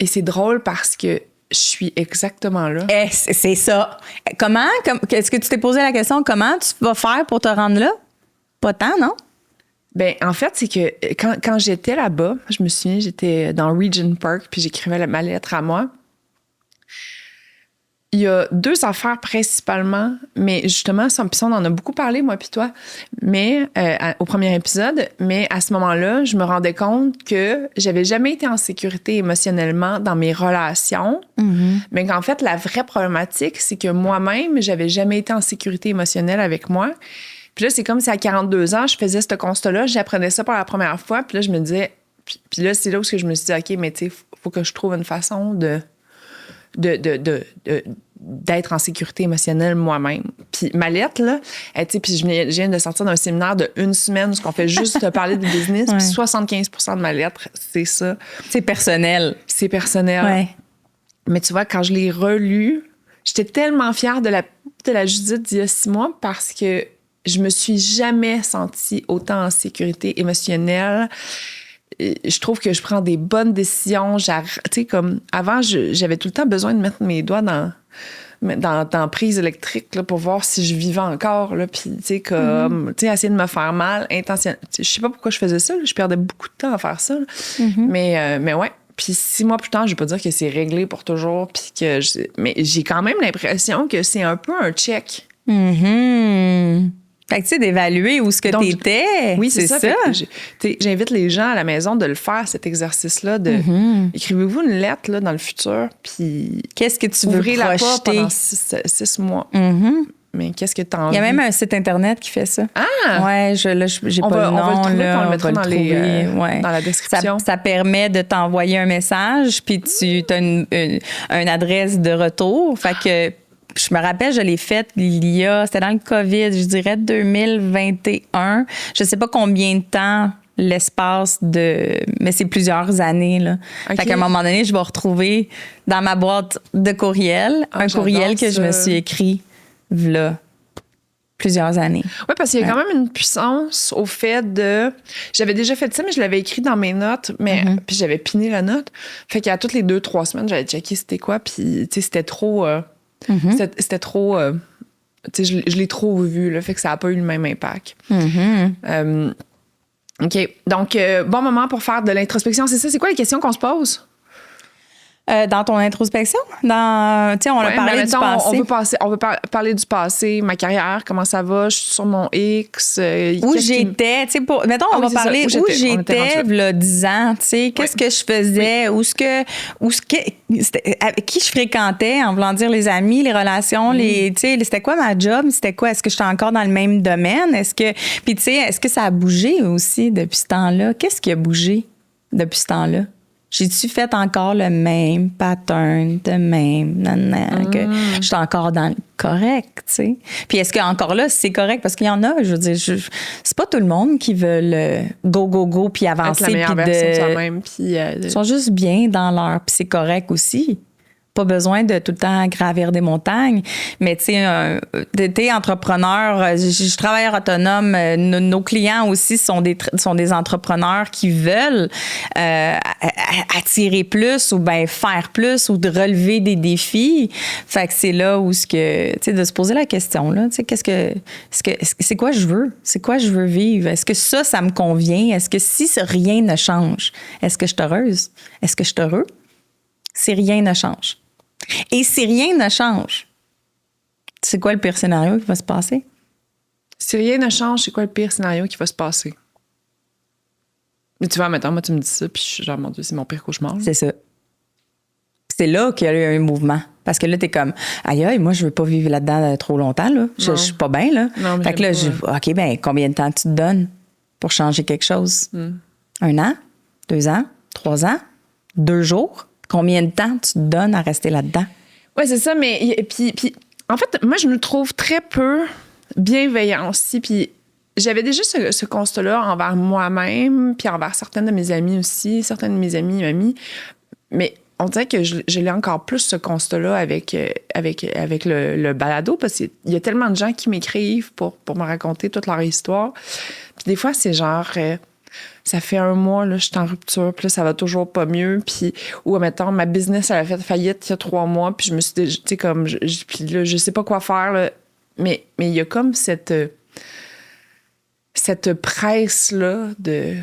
c'est drôle parce que je suis exactement là. C'est ça. Est-ce que tu t'es posé la question, comment tu vas faire pour te rendre là? Pas tant, non? Ben en fait, c'est que quand j'étais là-bas, je me souviens, j'étais dans Regent Park, puis j'écrivais ma lettre à moi. Il y a 2 affaires principalement, mais justement, ça, on en a beaucoup parlé, moi puis toi, mais au premier épisode. Mais à ce moment-là, je me rendais compte que j'avais jamais été en sécurité émotionnellement dans mes relations, mais qu'en fait, la vraie problématique, c'est que moi-même, j'avais jamais été en sécurité émotionnelle avec moi. Puis là, c'est comme si à 42 ans, je faisais ce constat-là, j'apprenais ça pour la première fois, puis là, je me disais... Puis là, c'est là où je me suis dit, OK, mais tu sais, faut que je trouve une façon d'être en sécurité émotionnelle moi-même. Puis ma lettre, là, tu sais, puis je viens de sortir d'un séminaire de 1 semaine où on fait juste parler de business, puis 75% de ma lettre, c'est ça. C'est personnel. C'est personnel. Ouais. Mais tu vois, quand je l'ai relue, j'étais tellement fière de la Judith d'il y a 6 mois parce que je me suis jamais sentie autant en sécurité émotionnelle. Je trouve que je prends des bonnes décisions. Tu sais, comme avant, j'avais tout le temps besoin de mettre mes doigts dans la prise électrique là, pour voir si je vivais encore. Là, puis, tu sais, comme, tu sais, essayer de me faire mal intentionnellement. Je sais pas pourquoi je faisais ça. Là, je perdais beaucoup de temps à faire ça. Mais ouais. Puis 6 mois plus tard, je vais pas dire que c'est réglé pour toujours. Puis mais j'ai quand même l'impression que c'est un peu un check. Fait que, tu sais, d'évaluer où ce que t'étais. Oui, c'est ça. J'invite les gens à la maison de le faire, cet exercice-là. Écrivez-vous une lettre là, dans le futur, puis qu'est-ce que tu veux ouvrez la projeter? porte pendant 6 mois. mais qu'est-ce que tu as envie? Il y a même un site Internet qui fait ça. Ah! Ouais, j'ai pas le nom. On va le trouver, là, on le mettra dans la description. Ça permet de t'envoyer un message, puis tu as une adresse de retour. Fait que je me rappelle, je l'ai faite c'était dans le COVID, je dirais 2021. Je sais pas combien de temps mais c'est plusieurs années, là. Okay. Fait qu'à un moment donné, je vais retrouver dans ma boîte de courriel un courriel que je me suis écrit là plusieurs années. Oui, parce qu'il y a quand même une puissance au fait de... J'avais déjà fait ça, mais je l'avais écrit dans mes notes, puis j'avais piné la note. Fait qu'à toutes les 2-3 semaines, j'avais checké c'était quoi, puis c'était trop... C'était trop... je l'ai trop vu, là, fait que ça n'a pas eu le même impact. OK. Donc, bon moment pour faire de l'introspection. C'est ça? C'est quoi les questions qu'on se pose? Dans ton introspection? On a parlé du passé. On veut parler du passé, ma carrière, comment ça va, je suis sur mon X. Où j'étais, mettons, on va parler où j'étais, là, 10 ans, tu sais, qu'est-ce que je faisais, avec qui je fréquentais, en voulant dire les amis, les relations, c'était quoi ma job, est-ce que j'étais encore dans le même domaine, puis tu sais, est-ce que ça a bougé aussi depuis ce temps-là? Qu'est-ce qui a bougé depuis ce temps-là? J'ai-tu fait encore le même pattern que je suis encore dans le correct, tu sais? Puis est-ce que encore là, c'est correct? Parce qu'il y en a, je veux dire, c'est pas tout le monde qui veut go, puis avancer. Être la meilleure version de soi-même. Ils sont juste bien dans leur... Puis c'est correct aussi. Pas besoin de tout le temps gravir des montagnes. Mais tu sais, t'es entrepreneur, je suis travailleur autonome, nos clients aussi sont des entrepreneurs qui veulent attirer plus ou bien faire plus ou de relever des défis. Fait que c'est là où tu sais, de se poser la question, là, tu sais, c'est quoi je veux? C'est quoi je veux vivre? Est-ce que ça me convient? Est-ce que si rien ne change, est-ce que je suis heureuse? Est-ce que je suis heureux? Si rien ne change. Et si rien ne change, c'est quoi le pire scénario qui va se passer? Si rien ne change, c'est quoi le pire scénario qui va se passer? Mais tu vois, maintenant, moi, tu me dis ça, puis je suis genre, mon Dieu, c'est mon pire cauchemar. C'est ça. C'est là qu'il y a eu un mouvement. Parce que là, t'es comme, aïe, moi, je veux pas vivre là-dedans trop longtemps, là. Je suis pas bien, là. Non, fait que là, OK, ben combien de temps tu te donnes pour changer quelque chose? 1 an? 2 ans? 3 ans? 2 jours? Combien de temps tu te donnes à rester là-dedans? Oui, c'est ça, mais puis en fait, moi, je me trouve très peu bienveillant aussi, puis j'avais déjà ce constat-là envers moi-même, puis envers certaines de mes amies aussi, certaines de mes amies, mais on dirait que je l'ai encore plus, ce constat-là, avec le balado, parce qu'il y a tellement de gens qui m'écrivent pour me raconter toute leur histoire. Puis des fois, c'est genre... ça fait 1 mois, là, je suis en rupture, puis là, ça va toujours pas mieux. Puis, ou, mettons, ma business, elle a fait faillite il y a 3 mois, puis je me suis dit, tu sais, comme, puis là, je sais pas quoi faire, là. Mais il y a comme cette presse-là de...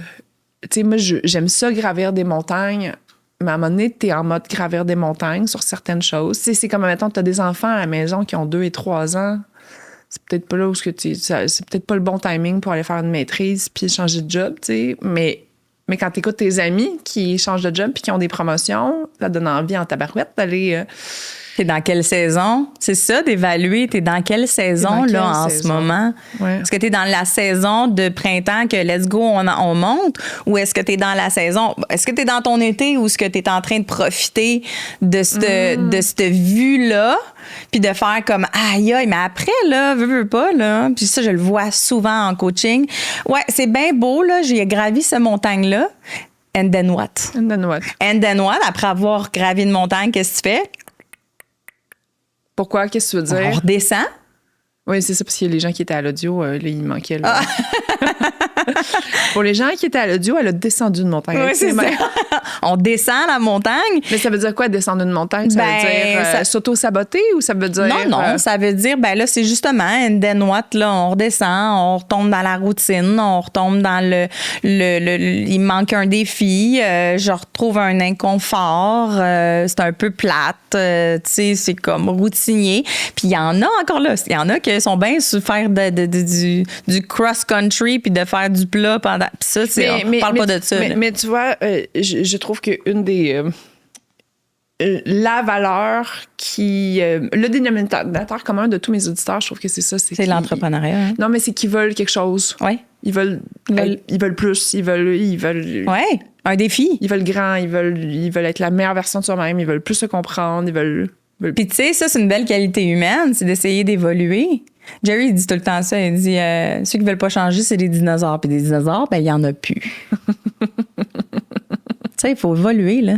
Tu sais, moi, j'aime ça, gravir des montagnes, mais à un moment donné, t'es en mode gravir des montagnes sur certaines choses. Tu sais, c'est comme, mettons, t'as des enfants à la maison qui ont 2 et 3 ans. C'est peut-être pas là où c'est peut-être pas le bon timing pour aller faire une maîtrise puis changer de job, tu sais. Mais quand t'écoutes tes amis qui changent de job puis qui ont des promotions, ça donne envie en tabarouette d'aller... T'es dans quelle saison? C'est ça, d'évaluer. T'es dans quelle saison, en ce moment? Ouais. Est-ce que t'es dans la saison de printemps que let's go, on monte? Ou est-ce que t'es dans la saison... Est-ce que t'es dans ton été ou est-ce que t'es en train de profiter de cette vue-là puis de faire comme aïe, mais après, là, veux pas, là. Puis ça, je le vois souvent en coaching. Ouais, c'est bien beau, là. J'ai gravi cette montagne-là. And then what? And then what? And then what? Après avoir gravi une montagne, qu'est-ce que tu fais? Pourquoi? Qu'est-ce que tu veux dire? On redescend. Oui, c'est ça, parce qu'il y a les gens qui étaient à l'audio, là, il manquait. Là. Pour les gens qui étaient à l'audio, elle a descendu une montagne. Oui, c'est ça. On descend la montagne. Mais ça veut dire quoi, descendre une montagne? Ça veut dire s'auto-saboter ou ça veut dire... Non, ça veut dire, là, c'est justement, and then what, là, on redescend, on retombe dans la routine, on retombe dans il manque un défi, je retrouve un inconfort, c'est un peu plate, tu sais, c'est comme routinier. Puis il y en a encore là, il y en a qui sont bien sur faire du cross-country puis de faire du plat pendant... Puis ça, on parle pas de ça. Mais tu vois, je trouve qu'une des la valeur qui... le dénominateur commun de tous mes auditeurs, je trouve que c'est ça. C'est l'entrepreneuriat. Hein? Non, mais c'est qu'ils veulent quelque chose. Oui. Ils veulent plus. Ils veulent... Oui, un défi. Ils veulent grand. Ils veulent être la meilleure version de soi-même. Ils veulent plus se comprendre. Ils veulent... Puis tu sais, ça, c'est une belle qualité humaine, c'est d'essayer d'évoluer. Jerry, il dit tout le temps ça. Il dit, ceux qui veulent pas changer, c'est des dinosaures. Puis des dinosaures, ben il y en a plus. Tu sais, il faut évoluer, là.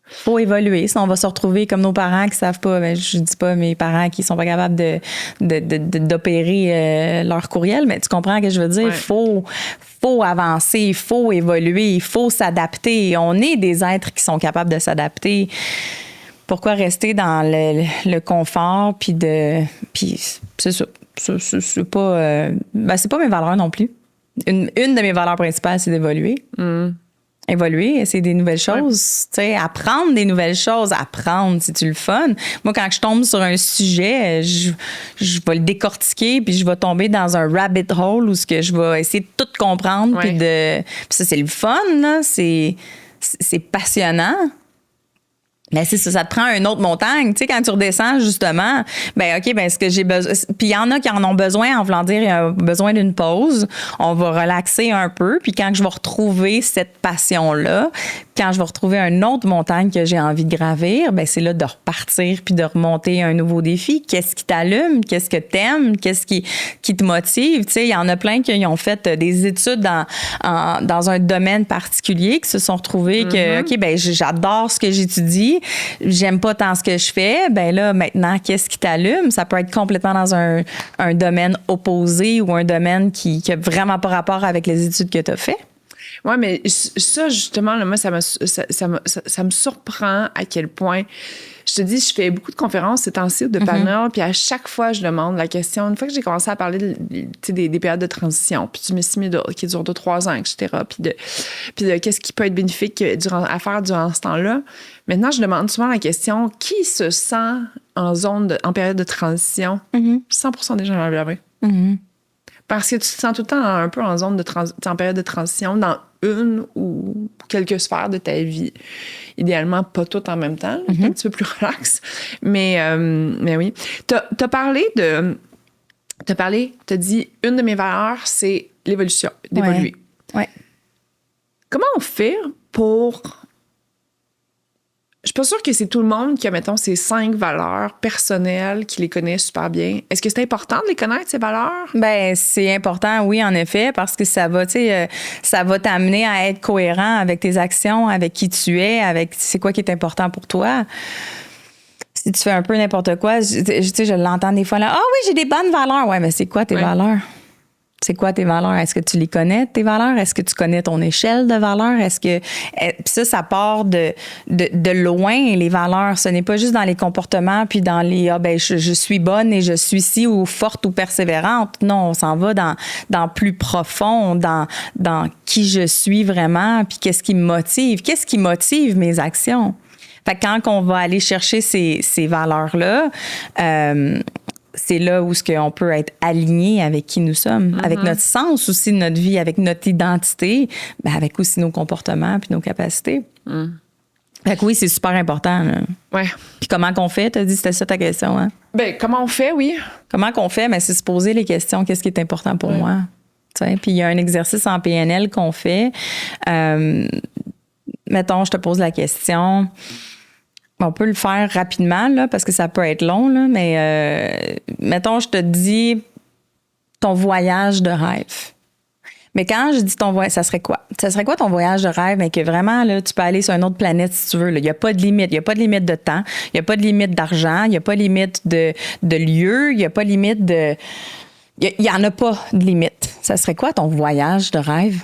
Faut évoluer. Sinon, on va se retrouver comme nos parents qui savent pas. Ben, je dis pas mes parents qui sont pas capables d'opérer leur courriel, mais tu comprends ce que je veux dire? Il faut avancer, il faut évoluer, il faut s'adapter. On est des êtres qui sont capables de s'adapter. Pourquoi rester dans le confort puis c'est ça. C'est pas c'est pas mes valeurs non plus. Une de mes valeurs principales, c'est d'évoluer. Évoluer, essayer des nouvelles choses, tu sais, apprendre des nouvelles choses, c'est-tu le fun? Moi, quand je tombe sur un sujet, je vais le décortiquer, puis je vais tomber dans un rabbit hole où je vais essayer de tout comprendre, puis ça, c'est le fun, là, c'est passionnant. Mais c'est ça te prend une autre montagne. Tu sais, quand tu redescends, justement, ce que j'ai besoin. Puis il y en a qui en ont besoin, en voulant dire, il y a besoin d'une pause. On va relaxer un peu. Puis quand je vais retrouver cette passion-là, quand je vais retrouver une autre montagne que j'ai envie de gravir, c'est là de repartir puis de remonter un nouveau défi. Qu'est-ce qui t'allume? Qu'est-ce que t'aimes? Qu'est-ce qui te motive? Tu sais, il y en a plein qui ont fait des études dans un domaine particulier, qui se sont retrouvés que, j'adore ce que j'étudie. J'aime pas tant ce que je fais, là, maintenant, qu'est-ce qui t'allume? Ça peut être complètement dans un domaine opposé ou un domaine qui a vraiment pas rapport avec les études que tu as fait. Oui, mais ça, justement, là, moi, ça me surprend à quel point... Je te dis, je fais beaucoup de conférences ces temps-ci de panels, puis à chaque fois, je demande la question. Une fois que j'ai commencé à parler des périodes de transition, puis du Missimi qui dure 2-3 ans, etc., puis de qu'est-ce qui peut être bénéfique à faire durant ce temps-là, maintenant, je demande souvent la question, qui se sent en période de transition? 100% des gens vont lever. Parce que tu te sens tout le temps un peu en période de transition dans une ou quelques sphères de ta vie. Idéalement, pas toutes en même temps, un petit peu plus relax. Mais oui. T'as dit, une de mes valeurs, c'est l'évolution, d'évoluer. Ouais. Comment on fait pour... Je suis pas sûre que c'est tout le monde qui a, mettons, ces 5 valeurs personnelles, qui les connaît super bien. Est-ce que c'est important de les connaître, ces valeurs? C'est important, oui, en effet, parce que ça va t'amener à être cohérent avec tes actions, avec qui tu es, avec c'est quoi qui est important pour toi. Si tu fais un peu n'importe quoi, je l'entends des fois là. Ah oui, j'ai des bonnes valeurs. Ouais, mais c'est quoi tes valeurs? C'est quoi tes valeurs? Est-ce que tu les connais, tes valeurs? Est-ce que tu connais ton échelle de valeurs? Puis ça part de loin, les valeurs. Ce n'est pas juste dans les comportements, puis dans les je suis bonne et je suis ci ou forte ou persévérante. Non, on s'en va dans plus profond, dans qui je suis vraiment, puis qu'est-ce qui me motive? Qu'est-ce qui motive mes actions? Fait que quand on va aller chercher ces valeurs-là, c'est là où on peut être aligné avec qui nous sommes, avec notre sens aussi de notre vie, avec notre identité, avec aussi nos comportements puis nos capacités. Fait que oui, c'est super important. Là. Ouais. Puis comment qu'on fait? T'as dit c'était ça ta question, hein? Comment on fait, oui. Comment qu'on fait? C'est se poser les questions. Qu'est-ce qui est important pour moi? T'sais? Puis il y a un exercice en PNL qu'on fait. Mettons, je te pose la question... On peut le faire rapidement, là, parce que ça peut être long, là, mais mettons, je te dis ton voyage de rêve. Mais quand je dis ton voyage, ça serait quoi? Ça serait quoi ton voyage de rêve? Mais que vraiment, là, tu peux aller sur une autre planète si tu veux. Il n'y a pas de limite. Il n'y a pas de limite de temps. Il n'y a pas de limite d'argent. Il n'y a pas de limite de lieu. Il n'y a pas de limite de... Il n'y en a pas de limite. Ça serait quoi ton voyage de rêve?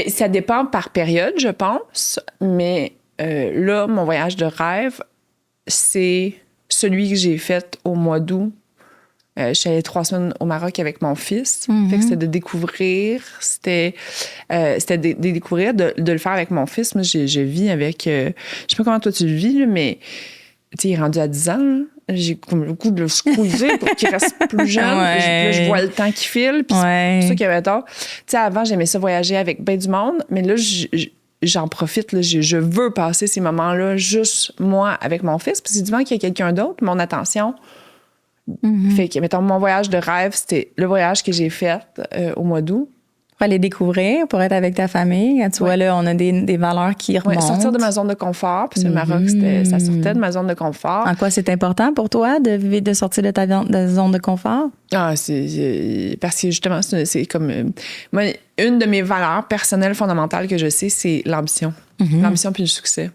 Ça dépend par période, je pense, mais... là, mon voyage de rêve, c'est celui que j'ai fait au mois d'août. Je suis allée 3 semaines au Maroc avec mon fils. Fait que c'était de découvrir, de découvrir, de le faire avec mon fils. Moi, je vis avec... je sais pas comment toi tu le vis, là, mais il est rendu à 10 ans. Là. J'ai comme le goût de le squeezer pour qu'il reste plus jeune. Là, je vois le temps qui file. Puis c'est pour ça qu'il y avait tort. Avant, j'aimais ça voyager avec ben du monde, mais là, j'en profite, là, je veux passer ces moments-là juste moi avec mon fils, parce que du moment qu'il y a quelqu'un d'autre, mon attention. Fait que, mettons, mon voyage de rêve, c'était le voyage que j'ai fait au mois d'août. Pour aller découvrir, pour être avec ta famille. Tu vois, là, on a des valeurs qui remontent. Sortir de ma zone de confort, parce que le Maroc, ça sortait de ma zone de confort. En quoi c'est important pour toi de sortir de ta zone de confort? C'est parce que justement, c'est comme... moi, une de mes valeurs personnelles fondamentales que je sais, c'est l'ambition. L'ambition puis le succès.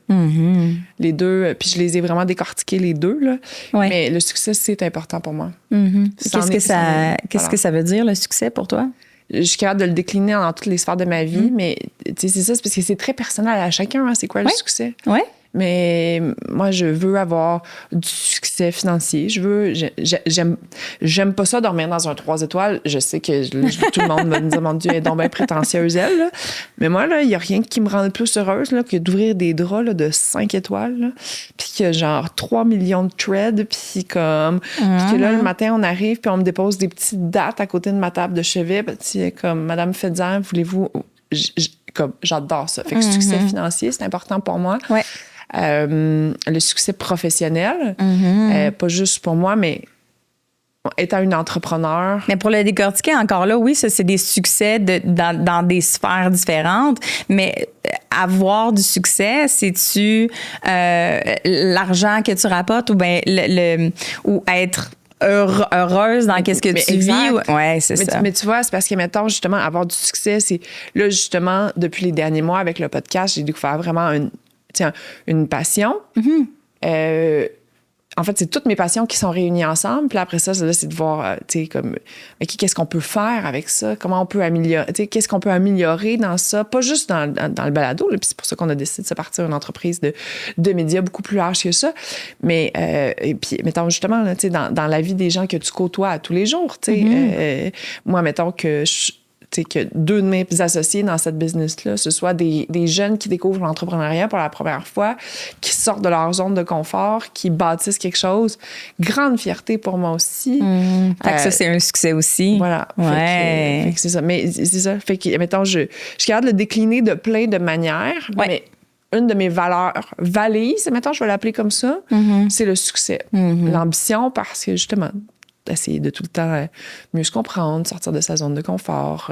Les deux, puis je les ai vraiment décortiqués, les deux, là. Ouais. Mais le succès, c'est important pour moi. Qu'est-ce que ça veut dire, le succès, pour toi? Je suis capable de le décliner dans toutes les sphères de ma vie, mais c'est ça, c'est parce que c'est très personnel à chacun, hein, c'est quoi le succès. Oui. Mais moi, je veux avoir du succès financier. J'aime pas ça dormir dans un 3 étoiles. Je sais que tout le monde va me dire, mon Dieu, elle est donc bien prétentieuse, elle. Là. Mais moi, il n'y a rien qui me rend plus heureuse là, que d'ouvrir des draps là, de 5 étoiles. Là, puis qu'il y a genre 3 millions de threads. Puis que là, le matin, on arrive, puis on me dépose des petites dates à côté de ma table de chevet. Puis comme, Madame Fedzan, voulez-vous... Comme, j'adore ça. Fait que le succès financier, c'est important pour moi. Ouais. Le succès professionnel, pas juste pour moi, mais étant une entrepreneur. Mais pour le décortiquer, encore là, oui, ça, c'est des succès dans des sphères différentes, mais avoir du succès, c'est-tu l'argent que tu rapportes ou bien ou être heureuse dans qu'est-ce que tu vis. Ouais, c'est ça. Mais tu vois, c'est parce que, mettons, justement, avoir du succès, c'est... Là, justement, depuis les derniers mois, avec le podcast, j'ai découvert vraiment une passion. En fait, c'est toutes mes passions qui sont réunies ensemble. Puis après ça, c'est de voir, comme, qu'est-ce qu'on peut faire avec ça? Comment on peut améliorer? Qu'est-ce qu'on peut améliorer dans ça? Pas juste dans le balado. Là, puis c'est pour ça qu'on a décidé de se partir une entreprise de médias beaucoup plus large que ça. Mais, et puis, mettons, justement, là, dans la vie des gens que tu côtoies à tous les jours, moi, mettons que que 2 de mes associés dans cette business-là, ce soit des jeunes qui découvrent l'entrepreneuriat pour la première fois, qui sortent de leur zone de confort, qui bâtissent quelque chose. Grande fierté pour moi aussi. Fait que ça, c'est un succès aussi. Voilà. Ouais. Fait que c'est ça. Mais c'est ça. Fait que, mettons, je suis capable de le décliner de plein de manières, mais une de mes valeurs valises, mettons, je vais l'appeler comme ça, c'est le succès. L'ambition, parce que, justement, d'essayer de tout le temps mieux se comprendre, sortir de sa zone de confort.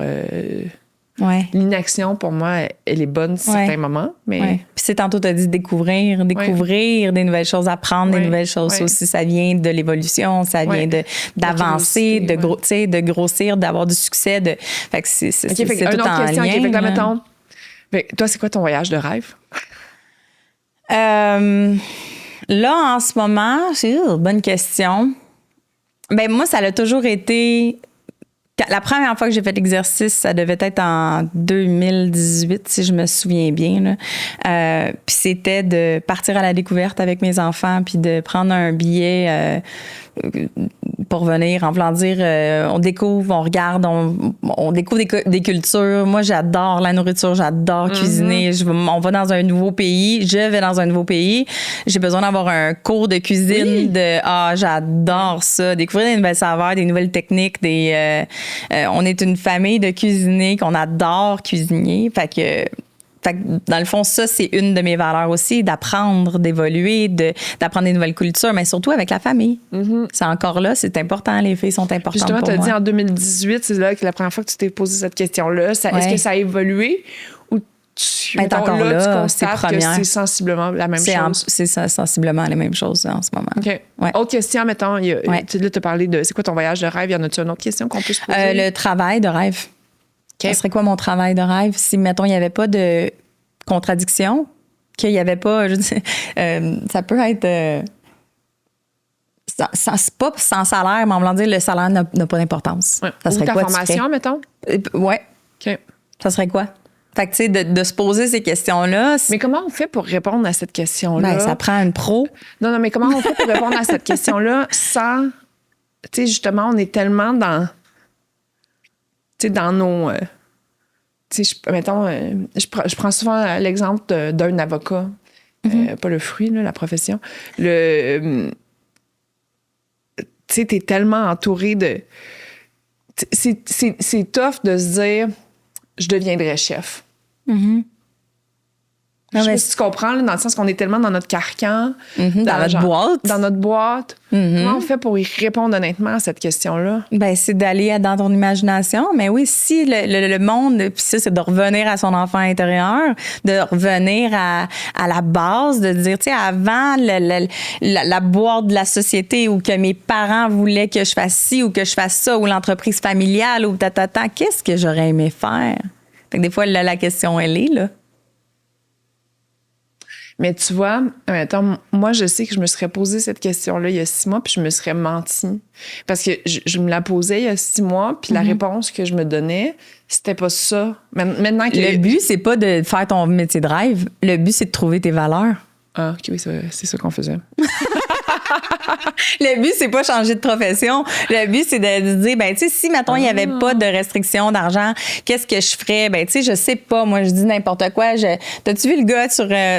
L'inaction, pour moi, elle est bonne à certains moments. Mais... Puis c'est tantôt, tu as dit découvrir des nouvelles choses, apprendre des nouvelles choses aussi. Ça vient de l'évolution, ça vient d'avancer, de grossir, d'avoir du succès. Fait que c'est tout en lien. Fait que là, mettons, toi, c'est quoi ton voyage de rêve? Là, en ce moment, c'est une bonne question. Ben moi, ça a toujours été... La première fois que j'ai fait l'exercice, ça devait être en 2018, si je me souviens bien. Puis c'était de partir à la découverte avec mes enfants, puis de prendre un billet pour venir, en voulant dire, on découvre, on regarde, on découvre des cultures. Moi, j'adore la nourriture, j'adore cuisiner. On va dans un nouveau pays, je vais dans un nouveau pays. J'ai besoin d'avoir un cours de cuisine j'adore ça. Découvrir des nouvelles saveurs, des nouvelles techniques, on est une famille de cuisiniers qu'on adore cuisiner. Fait que dans le fond, ça, c'est une de mes valeurs aussi, d'apprendre, d'évoluer, d'apprendre des nouvelles cultures, mais surtout avec la famille. C'est encore là, c'est important. Les filles sont importantes. Justement, tu as dit en 2018, c'est là que la première fois que tu t'es posé cette question-là. Est-ce que ça a évolué ou tu constates que c'est sensiblement la même chose? C'est sensiblement la même chose en ce moment. OK. Autre question, mettons, là, tu as parlé de c'est quoi ton voyage de rêve? Y en a-tu une autre question qu'on peut se poser? Le travail de rêve. Ça serait quoi mon travail de rêve si, mettons, il n'y avait pas de contradiction, qu'il n'y avait pas... ça peut être... c'est pas sans salaire, mais en voulant dire le salaire n'a pas d'importance. Ça serait ou ta quoi, formation, mettons? Ouais. OK. Ça serait quoi? Fait que, tu sais, de se poser ces questions-là... Mais comment on fait pour répondre à cette question-là? Ben, ça prend une pro. Non, mais comment on fait pour répondre à cette question-là sans... Tu sais, justement, on est tellement dans... Tu sais, dans nos... tu sais, mettons, je prends souvent l'exemple d'un avocat. Pas le fruit, là, la profession. Tu sais, t'es tellement entouré de... C'est tough de se dire, je deviendrai chef. Je sais pas si tu comprends, là, dans le sens qu'on est tellement dans notre carcan. Dans notre boîte. Dans notre boîte. Comment on fait pour y répondre honnêtement à cette question-là? Ben, c'est d'aller dans ton imagination. Mais oui, si le monde, puis ça, c'est de revenir à son enfant intérieur, de revenir à la base, de dire, tu sais, avant la boîte de la société où que mes parents voulaient que je fasse ci ou que je fasse ça, ou l'entreprise familiale, ou qu'est-ce que j'aurais aimé faire? Fait que des fois, là, la question, elle est là. Mais tu vois, attends, moi, je sais que je me serais posé cette question-là il y a 6 mois, puis je me serais menti. Parce que je me la posais il y a 6 mois, puis la réponse que je me donnais, c'était pas ça. Maintenant que... Le but, c'est pas de faire ton métier de rêve. Le but, c'est de trouver tes valeurs. Ah, OK, oui, c'est ça qu'on faisait. Le but, c'est pas changer de profession. Le but, c'est de dire, ben, tu sais, si, mettons, il n'y avait pas de restriction d'argent, qu'est-ce que je ferais? Ben, tu sais, je sais pas. Moi, je dis n'importe quoi. T'as-tu vu le gars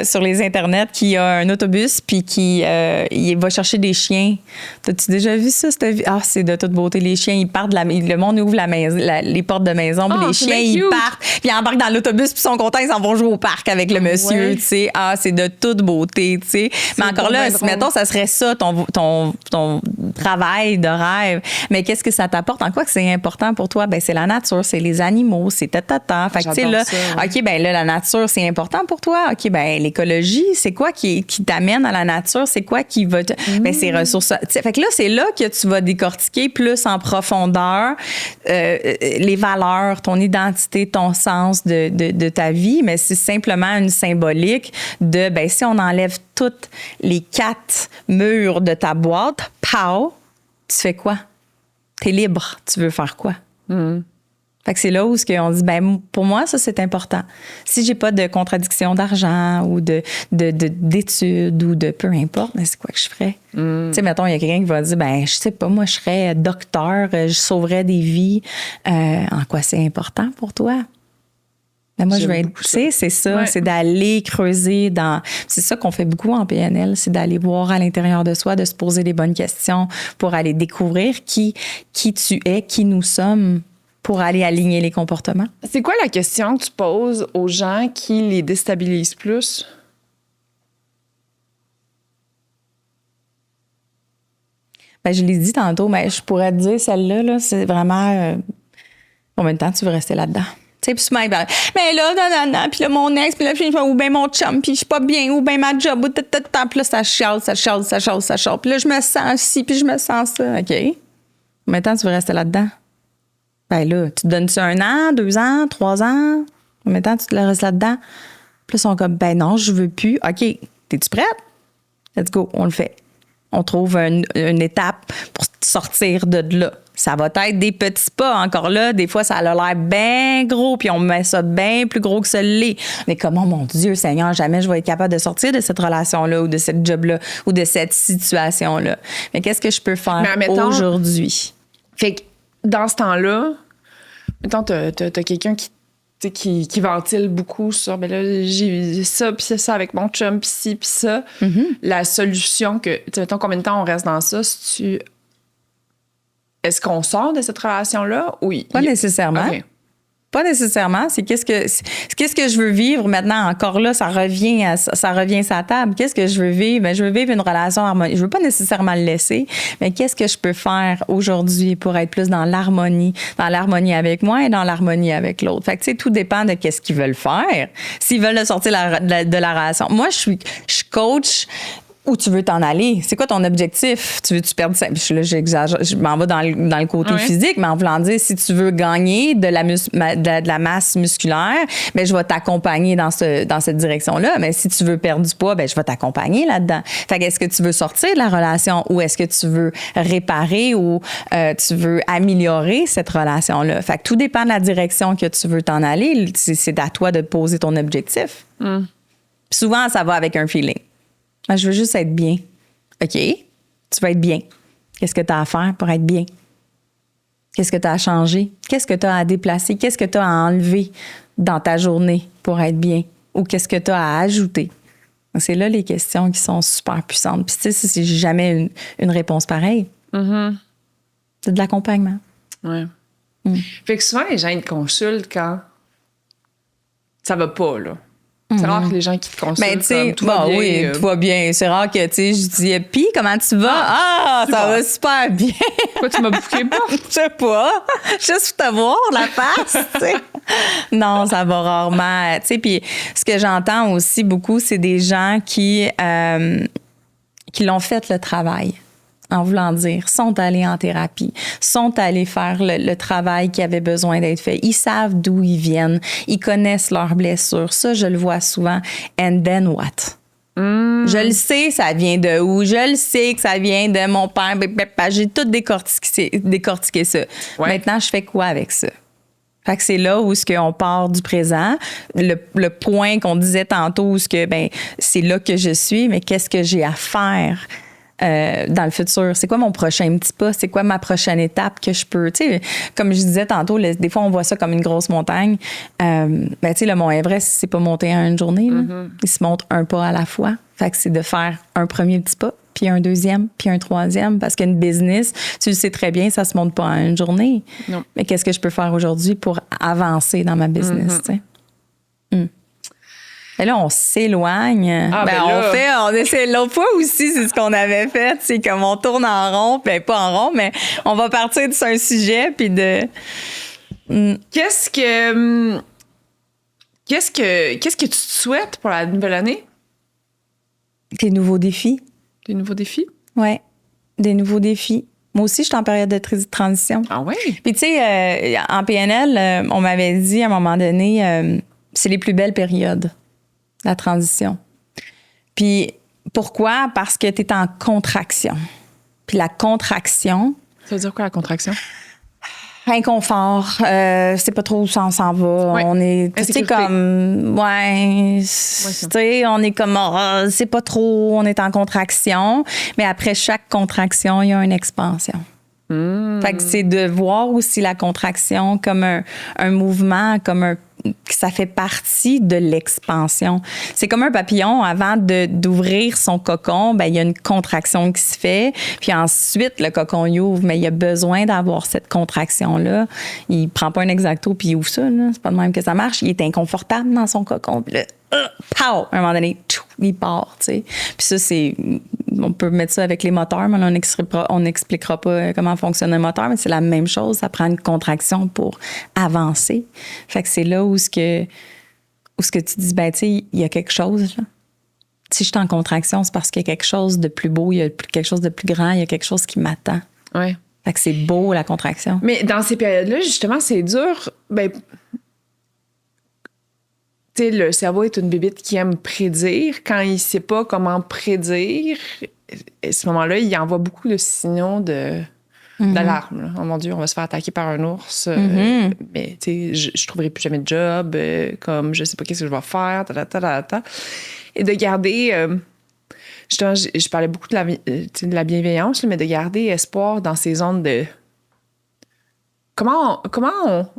sur les internets qui a un autobus puis qui il va chercher des chiens? T'as-tu déjà vu ça? Ah, c'est de toute beauté. Les chiens, ils partent, le monde ouvre les portes de maison, puis les chiens, ils partent, puis ils embarquent dans l'autobus, puis ils sont contents, ils s'en vont jouer au parc avec le monsieur, tu sais. Ah, c'est de toute beauté, tu sais. Mais encore là, si, mettons, ça serait ça, ton travail de rêve. Mais qu'est-ce que ça t'apporte? En quoi que c'est important pour toi? Ben, c'est la nature, c'est les animaux, c'est tata. Fait que, tu sais, là, ça, ouais. OK, ben là, la nature, c'est important pour toi. OK, ben l'écologie, c'est quoi qui t'amène à la nature? C'est quoi qui va ben, ces ressources. Fait que là, c'est là que tu vas décortiquer plus en profondeur les valeurs, ton identité, ton sens de ta vie. Mais c'est simplement une symbolique de, ben, si on enlève toutes les 4 murs de ta boîte, pow, tu fais quoi? T'es libre. Tu veux faire quoi? Fait que c'est là où on dit, ben pour moi, ça, c'est important. Si j'ai pas de contradiction d'argent ou d'études ou de peu importe, mais c'est quoi que je ferais? Tu sais, mettons, il y a quelqu'un qui va dire, ben je sais pas, moi, je serais docteur, je sauverais des vies. En quoi c'est important pour toi? Ben moi, je vais être, tu sais, c'est ça, ouais. C'est d'aller creuser c'est ça qu'on fait beaucoup en PNL, c'est d'aller voir à l'intérieur de soi, de se poser les bonnes questions pour aller découvrir qui tu es, qui nous sommes, pour aller aligner les comportements. C'est quoi la question que tu poses aux gens qui les déstabilisent plus? Ben, je l'ai dit tantôt, mais je pourrais te dire, celle-là, là, c'est vraiment combien de temps tu veux rester là-dedans? Tu sais, puis souvent, mais là, non, puis là, mon ex, puis là, ou bien mon chum, puis je suis pas bien, ou bien ma job, ou puis là, ça chiale. Puis là, je me sens ci, puis je me sens ça. OK. Combien de temps tu veux rester là-dedans? Ben là, tu te donnes ça 1 an, 2 ans, 3 ans? Combien de temps tu te restes là-dedans? Puis là, ils sont comme, ben non, je veux plus. OK, t'es-tu prête? Let's go, on le fait. On trouve une étape pour sortir de là. Ça va être des petits pas. Encore là, des fois, ça a l'air bien gros, puis on met ça bien plus gros que ça l'est. Mais comment, mon Dieu, Seigneur, jamais je vais être capable de sortir de cette relation-là ou de cette job-là ou de cette situation-là. Mais qu'est-ce que je peux faire aujourd'hui? Fait que dans ce temps-là, mettons, t'as quelqu'un qui ventile beaucoup sur, ben là, j'ai ça, puis c'est ça avec mon chum, puis ci, puis ça. La solution que, tu sais, mettons, combien de temps on reste dans ça, est-ce qu'on sort de cette relation-là? Oui. Pas nécessairement. Okay. Pas nécessairement. C'est qu'est-ce que je veux vivre maintenant? Encore là, ça revient à sa table. Qu'est-ce que je veux vivre? Ben, je veux vivre une relation harmonieuse. Je veux pas nécessairement le laisser, mais qu'est-ce que je peux faire aujourd'hui pour être plus dans l'harmonie avec moi et dans l'harmonie avec l'autre? Fait que, tu sais, tout dépend de qu'est-ce qu'ils veulent faire. S'ils veulent le sortir de la relation. Moi, je coach. Où tu veux t'en aller? C'est quoi ton objectif? Tu perdre ça? Là, j'exagère, je m'en vais dans le côté physique, mais en voulant dire, si tu veux gagner de la masse musculaire, ben, je vais t'accompagner dans cette direction-là. Mais si tu veux perdre du poids, ben, je vais t'accompagner là-dedans. Fait que est-ce que tu veux sortir de la relation ou est-ce que tu veux réparer ou tu veux améliorer cette relation-là? Fait que tout dépend de la direction que tu veux t'en aller. C'est à toi de poser ton objectif. Souvent, ça va avec un feeling. Je veux juste être bien. OK, tu vas être bien. Qu'est-ce que tu as à faire pour être bien? Qu'est-ce que tu as à changer? Qu'est-ce que tu as à déplacer? Qu'est-ce que tu as à enlever dans ta journée pour être bien? Ou qu'est-ce que tu as à ajouter? C'est là les questions qui sont super puissantes. Puis tu sais, c'est jamais une réponse pareille. C'est de l'accompagnement. Ouais. Fait que souvent, les gens, ils te consultent quand ça va pas, là. C'est rare que les gens qui te consultent Ben, tu sais, comme, tout va bien. oui, tout va bien. C'est rare que, tu sais, je dis, puis comment tu vas? Ah, ça va super bien. Pourquoi tu m'as bouqué pas? Je sais pas. Juste pour te voir la face, tu sais. Non, ça va rarement. Tu sais, puis ce que j'entends aussi beaucoup, c'est des gens qui l'ont fait le travail. En voulant dire, sont allés en thérapie, sont allés faire le travail qui avait besoin d'être fait. Ils savent d'où ils viennent, ils connaissent leurs blessures. Ça, je le vois souvent. And then what? Je le sais, ça vient de où? Je le sais que ça vient de mon père. J'ai tout décortiqué ça. Ouais. Maintenant, je fais quoi avec ça? Fait que c'est là où on part du présent. Le point qu'on disait tantôt, où c'est là que je suis, mais qu'est-ce que j'ai à faire? Dans le futur, c'est quoi mon prochain petit pas, c'est quoi ma prochaine étape que je peux, tu sais, comme je disais tantôt, des fois on voit ça comme une grosse montagne, tu sais, le Mont Everest, c'est pas monté en une journée, là. Il se monte un pas à la fois, fait que c'est de faire un premier petit pas, puis un deuxième, puis un troisième, parce qu'une business, tu le sais très bien, ça se monte pas en une journée. Non. Mais qu'est-ce que je peux faire aujourd'hui pour avancer dans ma business, tu sais? Et là, on s'éloigne. Ah, ben là. On essaie. L'autre fois aussi, c'est ce qu'on avait fait. C'est comme on tourne en rond, ben pas en rond, mais on va partir de un sujet, puis de. Qu'est-ce que tu te souhaites pour la nouvelle année? Des nouveaux défis. Des nouveaux défis? Ouais, des nouveaux défis. Moi aussi, je suis en période de transition. Ah oui? Puis, tu sais, en PNL, on m'avait dit à un moment donné, c'est les plus belles périodes, la transition. Puis, pourquoi? Parce que tu es en contraction. Puis, la contraction. Ça veut dire quoi, la contraction? Inconfort, c'est pas trop où ça on s'en va. Ouais. On est, tu sais, comme, tu sais, on est comme, c'est pas trop, on est en contraction. Mais après chaque contraction, il y a une expansion. Fait que c'est de voir aussi la contraction comme un mouvement, comme que ça fait partie de l'expansion. C'est comme un papillon, avant d'ouvrir son cocon, ben il y a une contraction qui se fait, puis ensuite le cocon il ouvre, mais il y a besoin d'avoir cette contraction-là. Il prend pas un exacto puis il ouvre ça, là. C'est pas de même que ça marche. Il est inconfortable dans son cocon, puis là, pow! À un moment donné, il part, tu sais. Puis ça, on peut mettre ça avec les moteurs, mais on n'expliquera pas comment fonctionne un moteur, mais c'est la même chose. Ça prend une contraction pour avancer. Fait que c'est là où ce que tu dis, ben, tu sais, il y a quelque chose, là. Si je suis en contraction, c'est parce qu'il y a quelque chose de plus beau, il y a quelque chose de plus grand, il y a quelque chose qui m'attend. Ouais. Fait que c'est beau, la contraction. Mais dans ces périodes-là, justement, c'est dur. Ben, tu sais, le cerveau est une bébite qui aime prédire. Quand il sait pas comment prédire, à ce moment-là, il envoie beaucoup de signaux d'alarme. Là. Oh mon Dieu, on va se faire attaquer par un ours. Mais tu sais, je trouverai plus jamais de job. Comme je sais pas qu'est-ce que je vais faire. Et de garder... justement, je parlais beaucoup de la bienveillance, mais de garder espoir dans ces zones de...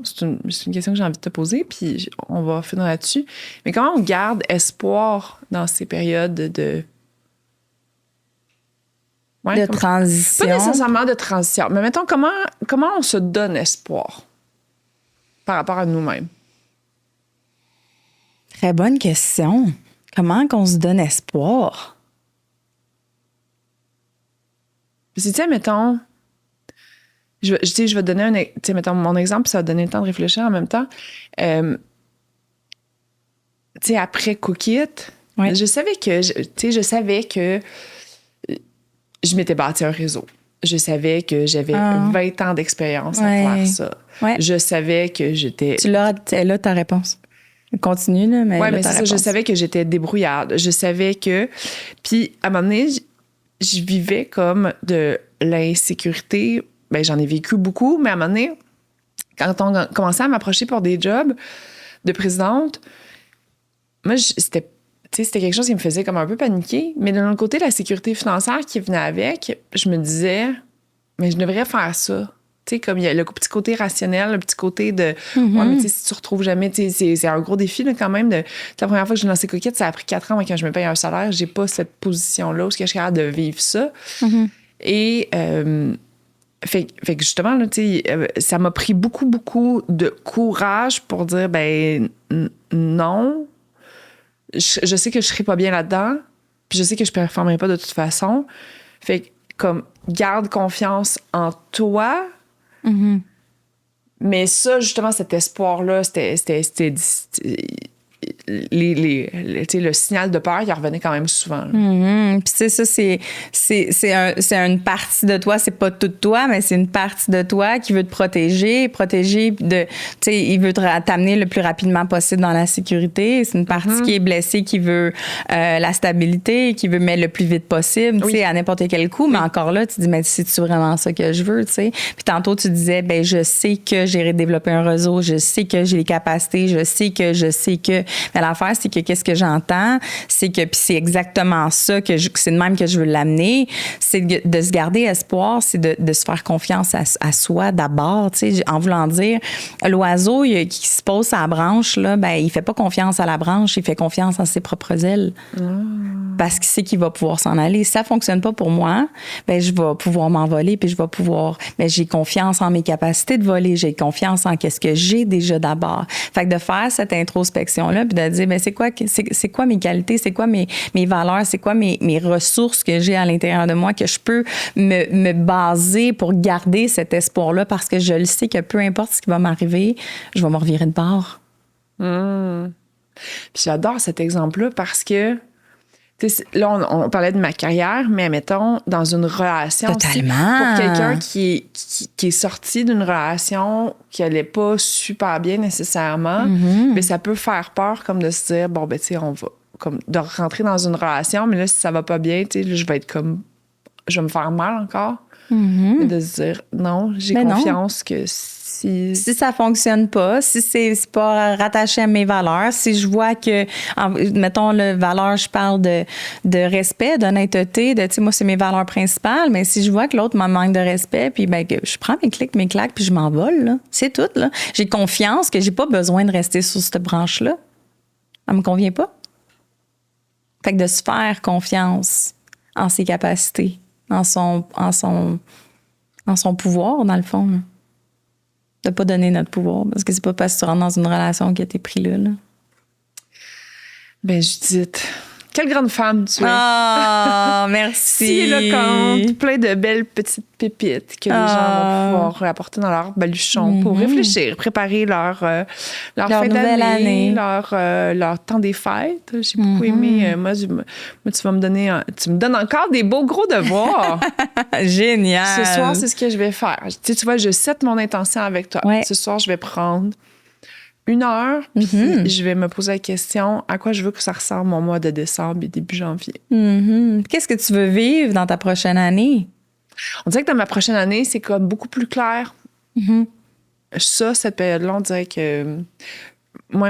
C'est une question que j'ai envie de te poser, puis on va finir là-dessus. Mais comment on garde espoir dans ces périodes de transition? Pas nécessairement de transition, mais mettons, comment on se donne espoir par rapport à nous-mêmes? Très bonne question. Comment qu'on se donne espoir? Parce que, tu sais, mettons... Je vais te donner mettons, mon exemple, ça va donner le temps de réfléchir en même temps. Tu sais, après Cookit, je savais que je m'étais bâti un réseau. Je savais que j'avais 20 ans d'expérience à faire ça. Ouais. Je savais que j'étais... Elle a ta réponse. Continue, là, mais... Oui, mais c'est ça. Je savais que j'étais débrouillarde. Je savais que... Puis, à un moment donné, je vivais comme de l'insécurité. Ben, j'en ai vécu beaucoup, mais à un moment donné, quand on commençait à m'approcher pour des jobs de présidente, moi, c'était quelque chose qui me faisait comme un peu paniquer. Mais de l'autre côté, la sécurité financière qui venait avec, je me disais, mais je devrais faire ça. Tu sais, comme il y a le petit côté rationnel, le petit côté de, ouais, mais tu sais, si tu retrouves jamais, tu sais, c'est un gros défi, là, quand même. La première fois que j'ai lancé Cookit, ça a pris 4 ans avant que je me paye un salaire. J'ai pas cette position-là où je suis capable de vivre ça. Et, fait que justement, là, ça m'a pris beaucoup, beaucoup de courage pour dire, ben non, je sais que je serai pas bien là-dedans, puis je sais que je performerai pas de toute façon. Fait que, comme, garde confiance en toi. Mm-hmm. Mais ça, justement, cet espoir-là, c'était le signal de peur, il revenait quand même souvent. Puis tu sais, ça, c'est une partie de toi, c'est pas toute toi, mais c'est une partie de toi qui veut te protéger de, tu sais, il veut t'amener le plus rapidement possible dans la sécurité. C'est une partie qui est blessée, qui veut la stabilité, qui veut mettre le plus vite possible, tu sais, à n'importe quel coup. Mais encore là, tu te dis, mais c'est-tu vraiment ça que je veux, tu sais? Puis tantôt, tu disais, ben je sais que j'ai développé un réseau, je sais que j'ai les capacités, je sais que... Mais l'affaire, c'est que qu'est-ce que j'entends, c'est que, puis c'est exactement ça, c'est de même que je veux l'amener, c'est de se garder espoir, c'est de se faire confiance à soi d'abord, tu sais, en voulant dire, l'oiseau qui se pose à la branche, là, ben il fait pas confiance à la branche, il fait confiance en ses propres ailes. Parce qu'il sait qu'il va pouvoir s'en aller. Si ça fonctionne pas pour moi, ben je vais pouvoir m'envoler, puis je vais pouvoir, ben j'ai confiance en mes capacités de voler, j'ai confiance en qu'est-ce que j'ai déjà d'abord. Fait que de faire cette introspection-là, puis de dire, ben c'est quoi mes qualités, c'est quoi mes valeurs, c'est quoi mes ressources que j'ai à l'intérieur de moi, que je peux me baser pour garder cet espoir-là, parce que je le sais que peu importe ce qui va m'arriver, je vais me revirer de bord. Puis j'adore cet exemple-là parce que là, on parlait de ma carrière, mais mettons, dans une relation. Totalement. Aussi, pour quelqu'un qui est sorti d'une relation qui allait pas super bien nécessairement, mais ça peut faire peur comme de se dire, bon, ben, tu sais, on va comme de rentrer dans une relation, mais là, si ça va pas bien, tu sais, je vais être comme, je vais me faire mal encore. Et de se dire, non, j'ai confiance que si ça fonctionne pas, si c'est pas rattaché à mes valeurs, si je vois que, mettons, le valeur, je parle de respect, d'honnêteté, tu sais, moi, c'est mes valeurs principales, mais si je vois que l'autre me manque de respect, puis ben, que je prends mes claques, puis je m'envole, là. C'est tout, là. J'ai confiance que j'ai pas besoin de rester sur cette branche-là. Elle me convient pas. Fait que de se faire confiance en ses capacités, en son pouvoir, dans le fond, là. De pas donner notre pouvoir, parce que c'est pas parce que tu rentres dans une relation que t'es pris là. Ben, Judith, quelle grande femme tu es. Ah, merci. Si éloquente, plein de belles petites pépites que les gens vont pouvoir apporter dans leur baluchon pour réfléchir, préparer leur fin d'année, leur temps des fêtes. J'ai beaucoup aimé. Moi, tu me donnes encore des beaux gros devoirs. Génial. Ce soir, c'est ce que je vais faire. Tu vois, je set mon intention avec toi. Ouais. Ce soir, je vais prendre 1 heure, puis je vais me poser la question à quoi je veux que ça ressemble mon mois de décembre et début janvier. Qu'est-ce que tu veux vivre dans ta prochaine année? On dirait que dans ma prochaine année, c'est comme beaucoup plus clair. Ça, cette période-là, on dirait que ça,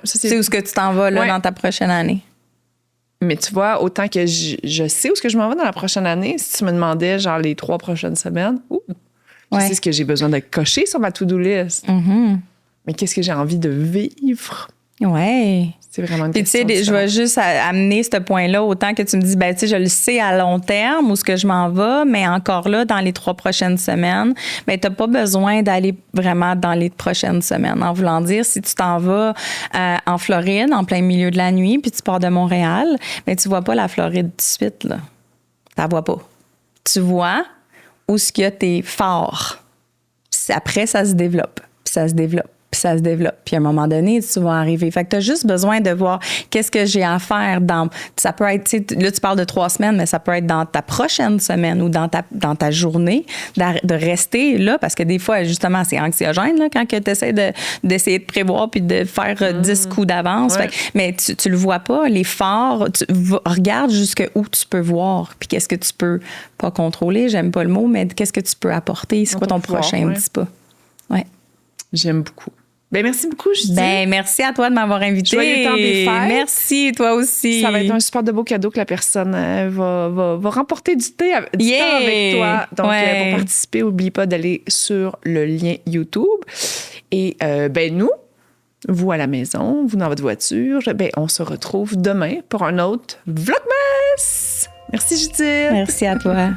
C'est où est-ce que tu t'en vas là, dans ta prochaine année? Mais tu vois, autant que je sais où est-ce que je m'en vais dans la prochaine année, si tu me demandais genre les 3 prochaines semaines, je sais ce que j'ai besoin de cocher sur ma to-do list. Mais qu'est-ce que j'ai envie de vivre? Ouais. C'est vraiment une Puis, question. tu sais, je vais juste amener ce point-là, autant que tu me dis, ben, tu sais, je le sais à long terme où ce que je m'en vais, mais encore là, dans les 3 prochaines semaines, ben, t'as pas besoin d'aller vraiment dans les prochaines semaines. En voulant dire, si tu t'en vas en Floride, en plein milieu de la nuit, puis tu pars de Montréal, ben, tu vois pas la Floride tout de suite, là. T'en vois pas. Tu vois où ce qu'il y a tes forts. Puis après, ça se développe, puis ça se développe. Puis ça se développe. Puis à un moment donné, tu vas arriver. Fait que tu as juste besoin de voir qu'est-ce que j'ai à faire dans... Ça peut être... Là, tu parles de 3 semaines, mais ça peut être dans ta prochaine semaine ou dans ta journée de rester là, parce que des fois, justement, c'est anxiogène là, quand tu essaies d'essayer de prévoir puis de faire 10 coups d'avance. Ouais. Mais tu le vois pas, les forts. Regarde jusqu'où tu peux voir. Puis qu'est-ce que tu peux pas contrôler, j'aime pas le mot, mais qu'est-ce que tu peux apporter? C'est quoi ton prochain petit pas? Ouais. J'aime beaucoup. Ben merci beaucoup, Judith. Ben merci à toi de m'avoir invitée. Joyeux temps des fêtes. Merci, toi aussi. Ça va être un super de beau cadeau que la personne va remporter du temps avec toi. Donc, pour participer, n'oublie pas d'aller sur le lien YouTube. Et nous, vous à la maison, vous dans votre voiture, on se retrouve demain pour un autre Vlogmas. Merci, Judith. Merci à toi.